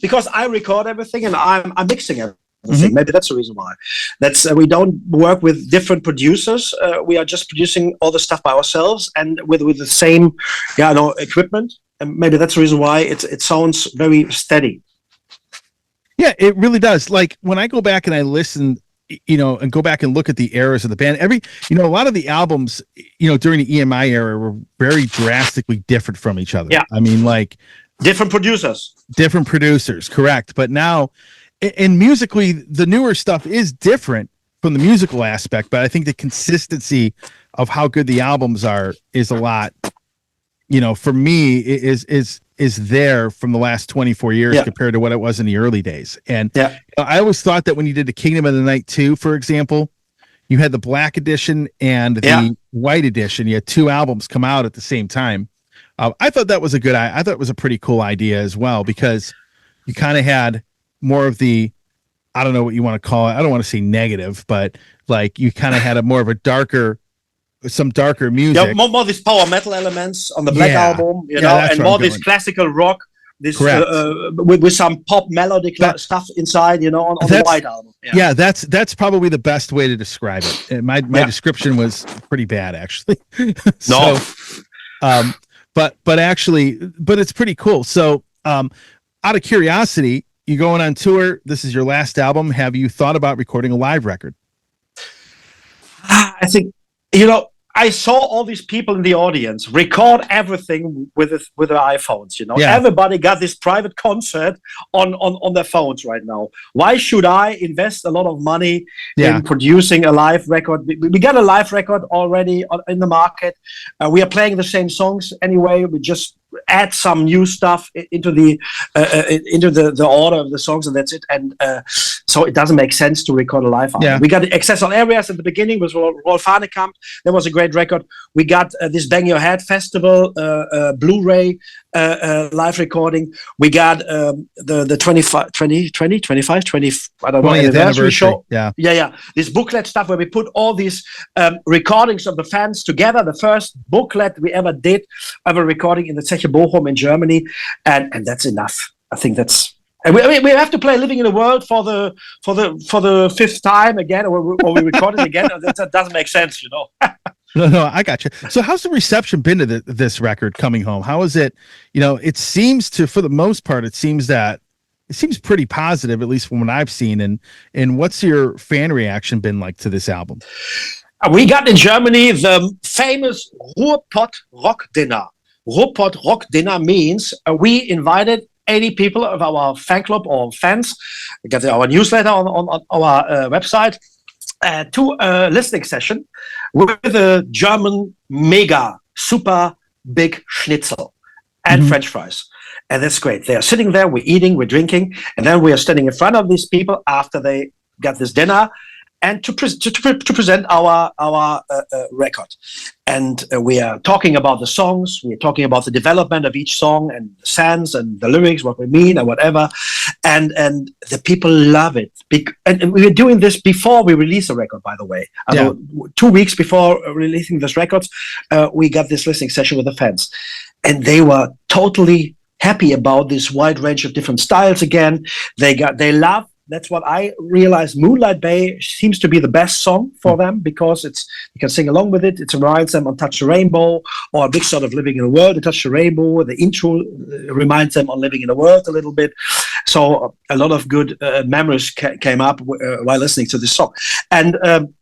Because I record everything and I'm mixing everything. Mm-hmm. Maybe that's the reason why. That's we don't work with different producers. We are just producing all the stuff by ourselves and with the same, equipment. And maybe that's the reason why it sounds very steady. Yeah, it really does. Like when I go back and I listen, and go back and look at the eras of the band, a lot of the albums, during the EMI era were very drastically different from each other. Yeah. I mean, like different producers, correct. But now, and musically, the newer stuff is different from the musical aspect, but I think the consistency of how good the albums are is a lot, for me, is there from the last 24 years compared to what it was in the early days. And I always thought that when you did the Kingdom of the Night 2, for example, you had the Black Edition and the White Edition. You had two albums come out at the same time. I thought that was I thought it was a pretty cool idea as well, because you kind of had more of the, I don't know what you want to call it. I don't want to say negative, but like you kind of had some darker music. Yeah, more these power metal elements on the Black album, and more this classical rock, this with some pop melodic stuff inside, on the White album. Yeah, that's probably the best way to describe it. And my description was pretty bad, actually. So, but it's pretty cool. So, out of curiosity, you going on tour. This is your last album. Have you thought about recording a live record? I think, I saw all these people in the audience record everything with their iPhones. Everybody got this private concert on their phones right now. Why should I invest a lot of money in producing a live record? We got a live record already in the market. We are playing the same songs anyway. We just add some new stuff into the order of the songs, and that's it. And so it doesn't make sense to record a live album. We got Accessible Areas at the beginning with Rolf Hanekamp. That was a great record. We got this Bang Your Head Festival Blu-ray live recording. We got the 25 I don't know, anniversary show. Yeah. This booklet stuff where we put all these recordings of the fans together. The first booklet we ever did of a recording in the Zeche Bochum in Germany, and that's enough. I think that's. And we have to play Living in the World for the fifth time again, or we record it again. That doesn't make sense, No, I got you. So how's the reception been to this record coming home? How is it? It seems for the most part, it seems pretty positive, at least from what I've seen. And what's your fan reaction been like to this album? We got in Germany the famous Ruhrpott Rock Dinner. Ruhrpott Rock Dinner means we invited 80 people of our fan club or fans, get our newsletter on our website, to a listening session with a German mega super big schnitzel and French fries. And that's great. They are sitting there, we're eating, we're drinking, and then we are standing in front of these people after they got this dinner and to present our record. And we are talking about the songs, we are talking about the development of each song and the sense and the lyrics, what we mean and whatever. And the people love it. And we were doing this before we released the record, by the way. 2 weeks before releasing this record, we got this listening session with the fans. And they were totally happy about this wide range of different styles again. They love. That's what I realized. Moonlight Bay seems to be the best song for them because you can sing along with it. It reminds them on Touch the Rainbow or a big sort of Living in a World. The Touch the Rainbow, the intro reminds them on Living in a World a little bit. So a lot of good memories came up while listening to this song. And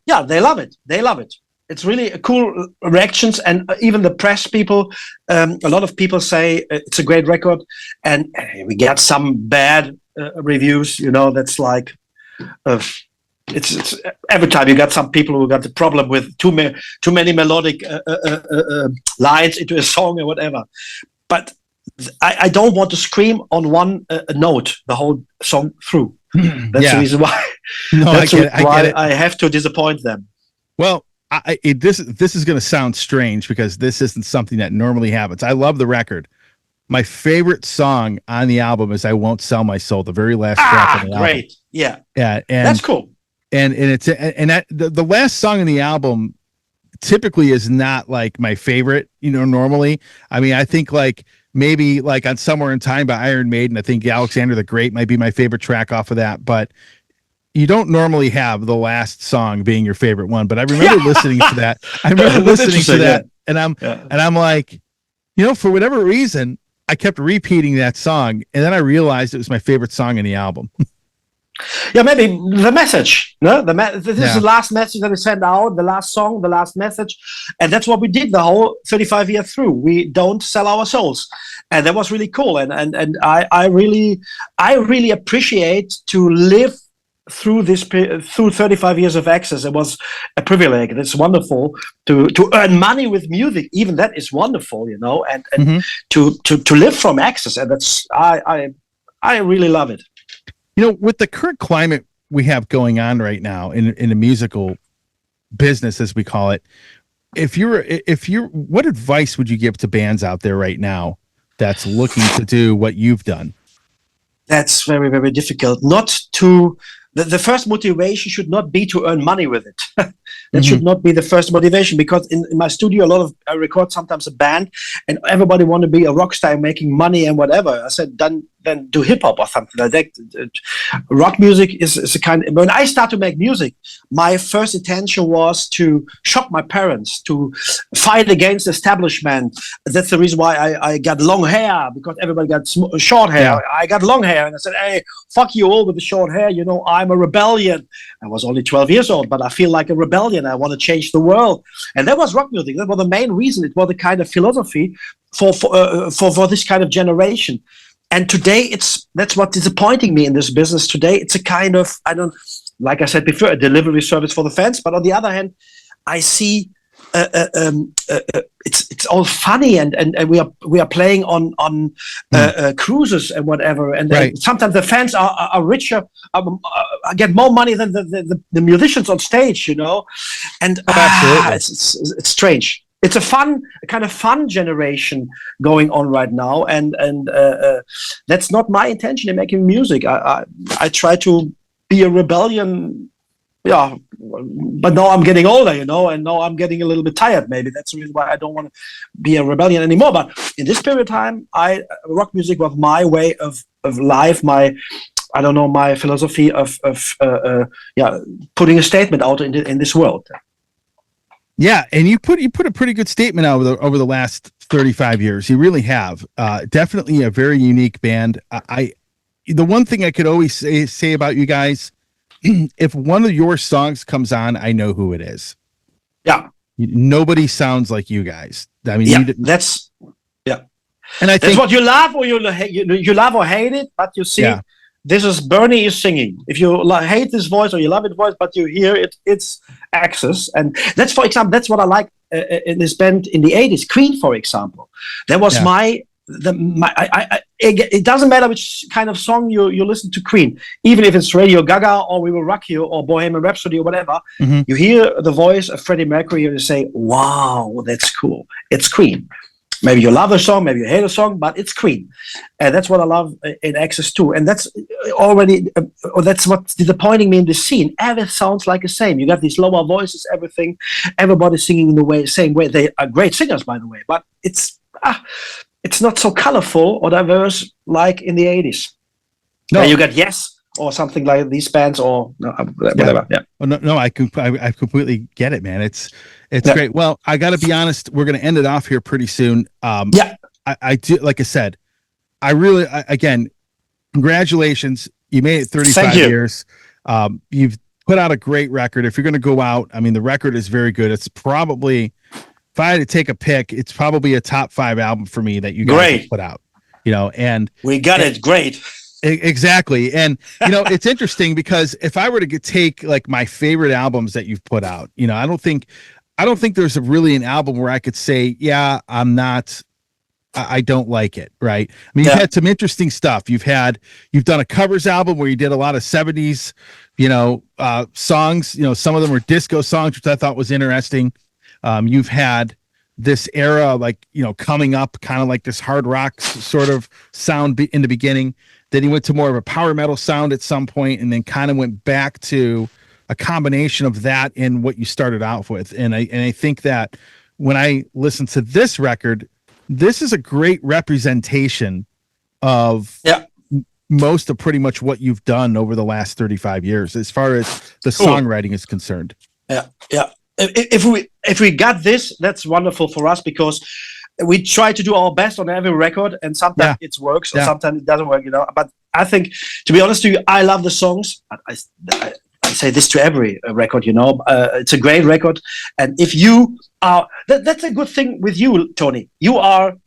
they love it. They love it. It's really cool reactions, and even the press people, a lot of people say it's a great record, and we get some bad reviews. That's like it's every time you got some people who got the problem with too many melodic lines into a song or whatever. But I don't want to scream on one note the whole song through. That's the reason why. No, that's why I have to disappoint them. Well. This is going to sound strange because this isn't something that normally happens. I love the record. My favorite song on the album is "I Won't Sell My Soul," the very last track on the album. Great, yeah, and that's cool. And the last song in the album typically is not like my favorite. Normally, I mean, I think like maybe like on "Somewhere in Time" by Iron Maiden. I think "Alexander the Great" might be my favorite track off of that, but. You don't normally have the last song being your favorite one, but I remember listening to that. And I'm like, for whatever reason, I kept repeating that song, and then I realized it was my favorite song in the album. Yeah, maybe the message. No, this is the last message that we sent out, the last song, the last message, and that's what we did the whole 35 years through. We don't sell our souls, and that was really cool. And I really appreciate to live through 35 years of Axxis. It was a privilege. It's wonderful to earn money with music. Even that is wonderful, and to live from Axxis, and that's I really love it. With the current climate we have going on right now in the musical business, as we call it, if you're what advice would you give to bands out there right now that's looking to do what you've done? That's very, very difficult. Not to the first motivation should not be to earn money with it. That should not be the first motivation, because in my studio, I record sometimes a band, and everybody want to be a rock star making money and whatever. I said, then do hip hop or something like that. Rock music is a kind. When I start to make music, my first intention was to shock my parents, to fight against establishment. That's the reason why I got long hair, because everybody got short hair. Yeah. I got long hair, and I said, hey, fuck you all with the short hair. I'm a rebellion. I was only 12 years old, but I feel like a rebellion. I want to change the world. And that was rock music. That was the main reason. It was a kind of philosophy for this kind of generation. And today, that's what's disappointing me in this business today. It's a kind of, like I said before, a delivery service for the fans. But on the other hand, I see it's all funny, and we are playing on cruises and whatever. And sometimes the fans are richer, get more money than the musicians on stage, And it's strange. It's a kind of fun generation going on right now, and that's not my intention in making music. I try to be a rebellion, but now I'm getting older, and now I'm getting a little bit tired. Maybe that's the reason why I don't want to be a rebellion anymore. But in this period of time, rock music was my way of life, my philosophy of putting a statement out in this world. Yeah, and you put a pretty good statement out over the last 35 years. You really have. Definitely a very unique band. The one thing I could always say about you guys, if one of your songs comes on, I know who it is. Yeah. Nobody sounds like you guys. I mean, Yeah, that's and I that's think what you love or you love or hate it. But you see, Yeah. this is Bernie is singing. If you hate his voice or you love his voice, but you hear it, it's Axxis. And that's, for example, that's what I like in this band in the 80s. Queen, for example. That was it doesn't matter which kind of song you listen to Queen, even if it's Radio Gaga or We Will Rock You or Bohemian Rhapsody or whatever. Mhm. You hear the voice of Freddie Mercury and you say, wow, that's cool. It's Queen. Maybe you love a song, maybe you hate a song, but it's Queen. And that's what I love in Axxis too. And that's already, that's what's disappointing me in the scene. Everything sounds like the same. You got these lower voices, everything. Everybody's singing in the same way. They are great singers, by the way, but it's not so colorful or diverse like in the 80s. No. You got Yes or something like these bands or whatever. Yeah. Oh, no, I completely get it, man. It's great. Well, I got to be honest. We're going to end it off here pretty soon. I do. Like I said, again, congratulations. You made it 35 years. You've put out a great record. If you're going to go out, I mean, the record is very good. It's probably, if I had to take a pick, it's probably a top 5 album for me that you guys have put out. And we got it. Great. Exactly. And, it's interesting because if I were to take like my favorite albums that you've put out, I don't think there's really an album where I could say, yeah, I don't like it. Right. I mean, you've had some interesting stuff. You've done a covers album where you did a lot of 70s, songs, some of them were disco songs, which I thought was interesting. You've had this era, like, coming up kind of like this hard rock sort of sound in the beginning. Then he went to more of a power metal sound at some point, and then kind of went back to a combination of that in what you started out with. And I think that when I listen to this record, this is a great representation of most of pretty much what you've done over the last 35 years, as far as the songwriting is concerned. Yeah. If we got this, that's wonderful for us because we try to do our best on every record, and sometimes it works, or sometimes it doesn't work. But I think, to be honest to you, I love the songs. I say this to every record. It's a great record, and if you are, that's a good thing with you, Tony. You are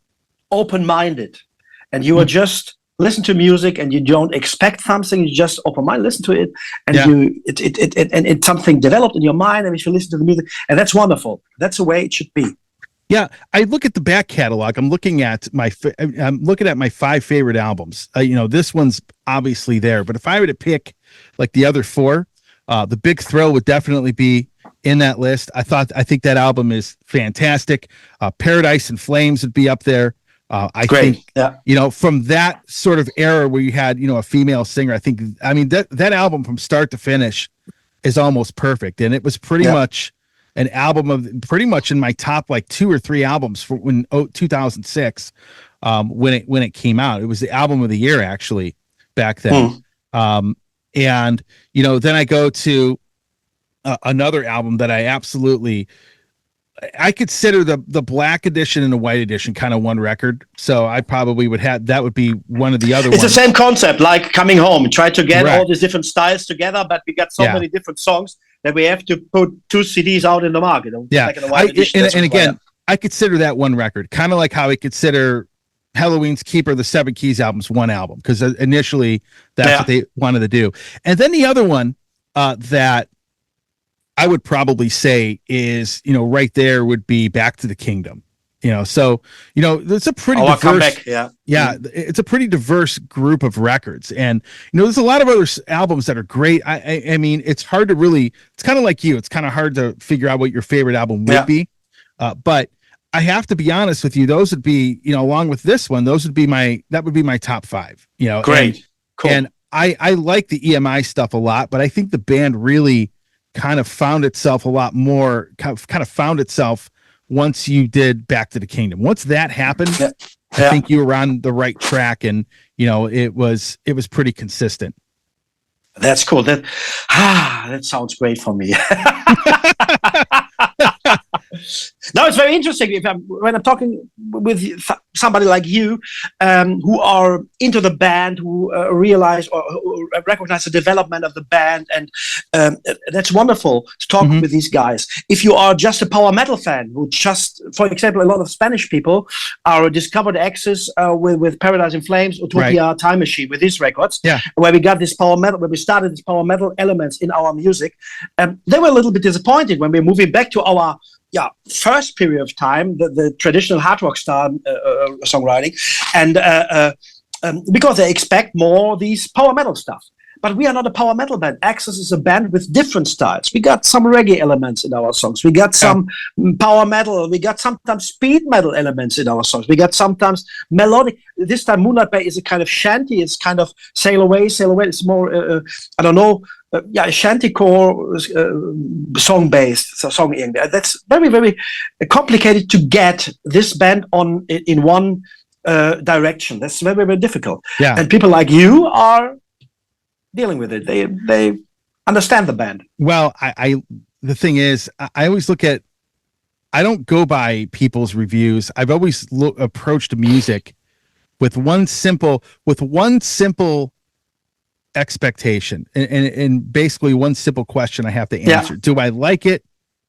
open-minded, and you are just listen to music, and you don't expect something. You just open-minded, listen to it, and it's something developed in your mind. And if you listen to the music, and that's wonderful. That's the way it should be. Yeah, I look at the back catalog. I'm looking at my 5 favorite albums. This one's obviously there, but if I were to pick like the other 4, The Big Thrill would definitely be in that list. I think that album is fantastic. Paradise in Flames would be up there. I think from that sort of era where you had a female singer, that album from start to finish is almost perfect, and it was pretty much an album of pretty much in my top like 2 or 3 albums for 2006 when it came out. It was the album of the year actually back then. And then I go to another album that I consider the black edition and the white edition kind of one record. So I probably that would be one of the other ones. It's the same concept, like Coming Home. Try to get all these different styles together, but we got so many different songs that we have to put 2 CDs out in the market. I consider that one record, kind of like how I consider Halloween's Keeper, the 7 Keys albums, one album, because initially that's what they wanted to do. And then the other one that I would probably say is, right there would be Back to the Kingdom. So it's a pretty diverse, it's a pretty diverse group of records, and there's a lot of other albums that are great. I mean, it's hard to really. It's kind of like you. It's kind of hard to figure out what your favorite album would be, but I have to be honest with you. Those would be, along with this one, that would be my top 5. Great, cool. And I like the EMI stuff a lot, but I think the band really kind of found itself a lot more. Kind of found itself once you did Back to the Kingdom. Once that happened, I think you were on the right track, and it was pretty consistent. That's cool. That sounds great for me. Now it's very interesting when I'm talking with somebody like you, who are into the band, who realize or recognize the development of the band, and that's wonderful to talk with these guys. If you are just a power metal fan, who just, for example, a lot of Spanish people are discovered Axxis with Paradise in Flames, Utopia, Time Machine, with these records, where we got this power metal, where we started this power metal elements in our music. They were a little bit disappointed when we're moving back to our first period of time, the traditional hard rock style songwriting, and because they expect more these power metal stuff. But we are not a power metal band. Axxis is a band with different styles. We got some reggae elements in our songs. We got some power metal. We got sometimes speed metal elements in our songs. We got sometimes melodic. This time Moonlight Bay is a kind of shanty. It's kind of sail away, sail away. It's more, I don't know, shantycore song-based song. That's very, very complicated to get this band on in one direction. That's very, very difficult. Yeah. And people like you are dealing with it. They understand the band. Well, the thing is, I always look at, I don't go by people's reviews. I've always approached music with one simple expectation and basically one simple question I have to answer. Do I like it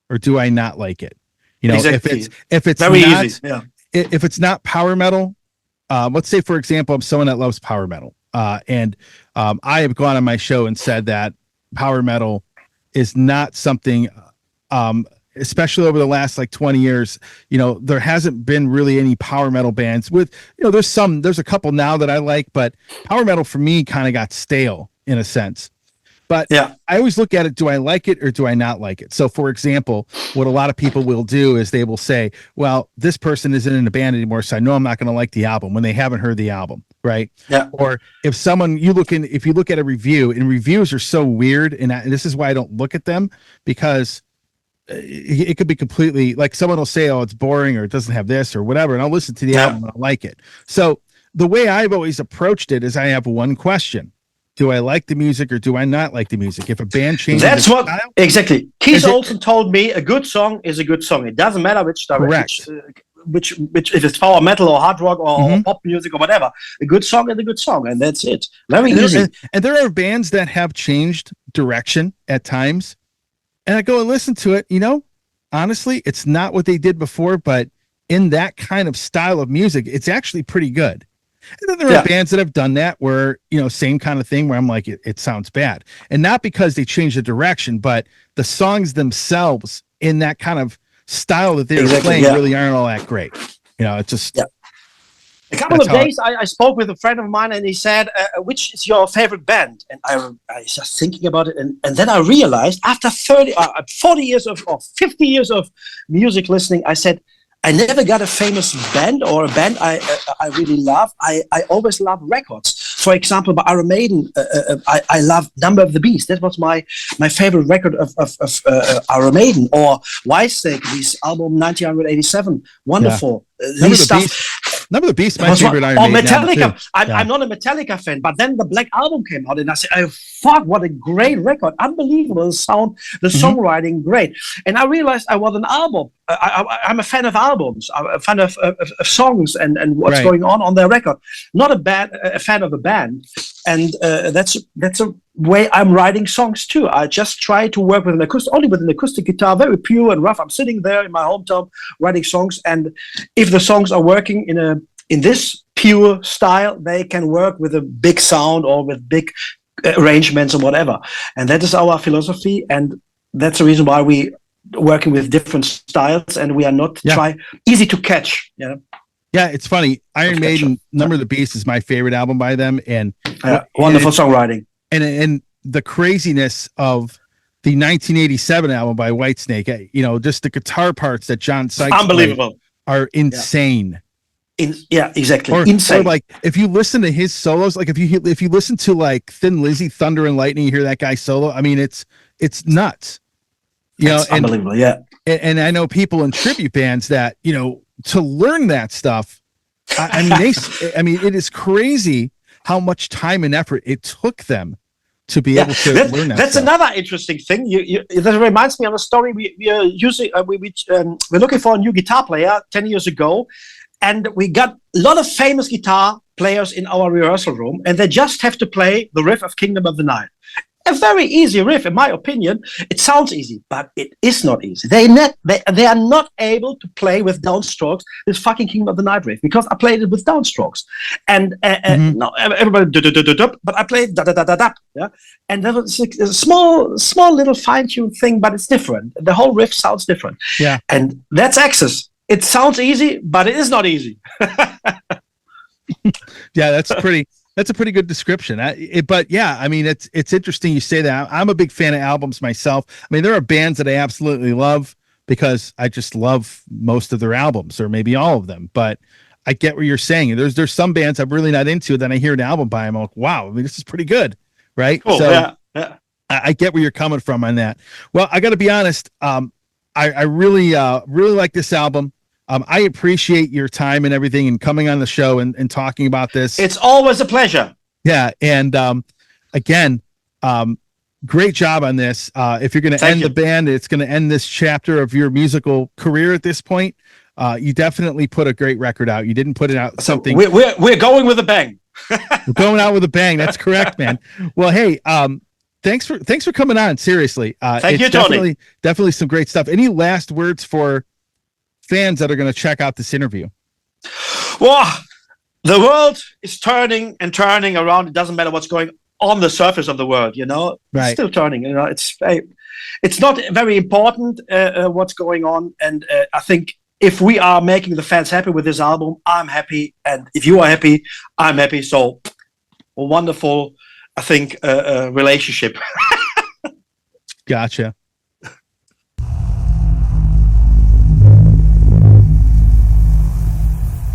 or do I not like it? You know, exactly. if it's very not, easy. If it's not power metal, let's say, for example, I'm someone that loves power metal. And I have gone on my show and said that power metal is not something, especially over the last like 20 years, you know, there hasn't been really any power metal bands with, you know, there's a couple now that I like, but power metal for me kind of got stale in a sense. But I always look at it, do I like it or do I not like it? So, for example, what a lot of people will do is they will say, well, this person isn't in a band anymore, so I know I'm not going to like the album when they haven't heard the album, right? Yeah. Or if you look at a review, and reviews are so weird, and this is why I don't look at them, because it could be completely, like someone will say, oh, it's boring or it doesn't have this or whatever, and I'll listen to the album and I'll like it. So the way I've always approached it is I have one question. Do I like the music or do I not like the music? If a band changes, that's what style, exactly. Keith Olsen told me a good song is a good song. It doesn't matter which direction, which if it's power metal or hard rock or pop music or whatever. A good song is a good song, and that's it. Very easy. And there are bands that have changed direction at times, and I go and listen to it. You know, honestly, it's not what they did before, but in that kind of style of music, it's actually pretty good. And then there are bands that have done that where, you know, same kind of thing where I'm like, it sounds bad. And not because they changed the direction, but the songs themselves in that kind of style that they're playing really aren't all that great. You know, it's just... A couple of days, I spoke with a friend of mine and he said, which is your favorite band? And I was just thinking about it. And then I realized after 40 years or 50 years of music listening, I said, I never got a famous band or a band I really love. I always love records. For example, by Iron Maiden, I love Number of the Beast. That was my favorite record of Iron Maiden. Or Whitesnake, this album 1987, wonderful. Number of the Beast, my favorite Iron Maiden. Or Metallica. I'm not a Metallica fan, but then the Black Album came out, and I said, "Oh fuck, what a great record! Unbelievable sound, the songwriting, great." And I realized I was an album. I'm a fan of albums. I'm a fan of songs and what's going on their record. Not a fan of a band, and that's a way I'm writing songs too. I just try to work with an acoustic guitar, very pure and rough. I'm sitting there in my hometown writing songs, and if the songs are working in this pure style, they can work with a big sound or with big arrangements or whatever. And that is our philosophy, and that's the reason why we working with different styles, and we are not easy to catch. You know? Yeah, it's funny. Iron Maiden, Number of the Beast is my favorite album by them, and wonderful songwriting. And the craziness of the 1987 album by Whitesnake, you know, just the guitar parts that John Sykes unbelievable are insane. Exactly. Insane. Or like if you listen to his solos, like if you listen to like Thin Lizzy, Thunder and Lightning, you hear that guy solo. I mean, it's nuts. You know, unbelievable. And I know people in tribute bands that, you know, to learn that stuff. I mean, it is crazy how much time and effort it took them to be able to learn that. That's stuff. another interesting thing. That reminds me of a story. We are using we're looking for a new guitar player 10 years ago, and we got a lot of famous guitar players in our rehearsal room, and they just have to play the riff of Kingdom of the Night. A very easy riff, in my opinion. It sounds easy, but it is not easy. They are not able to play with downstrokes this fucking Kingdom of the Night riff, because I played it with downstrokes, and no, everybody but I played da da da da da. Yeah, and that was a small little fine-tuned thing, but it's different. The whole riff sounds different. Yeah, and that's Axxis. It sounds easy, but it is not easy. Yeah, that's a pretty good description. But yeah, I mean, it's interesting you say that. I'm a big fan of albums myself. I mean, there are bands that I absolutely love because I just love most of their albums, or maybe all of them. But I get what you're saying. There's some bands I'm really not into. Then I hear an album by them, I'm like, wow, I mean, this is pretty good, right? Cool. So yeah. I get where you're coming from on that. Well, I got to be honest. I really like this album. I appreciate your time and everything, and coming on the show and talking about this. It's always a pleasure. Yeah. And again, great job on this. If you're going to end the band, it's going to end this chapter of your musical career at this point. You definitely put a great record out. You didn't put it out something. We're going with a bang. We're going out with a bang. That's correct, man. Well, hey, thanks for coming on. Seriously. Thank you, Tony. Definitely some great stuff. Any last words for fans that are going to check out this interview? Well, the world is turning and turning around. It doesn't matter what's going on the surface of the world, Right. It's still turning. It's not very important what's going on. And I think if we are making the fans happy with this album, I'm happy. And if you are happy, I'm happy. So a wonderful, I think, relationship. Gotcha.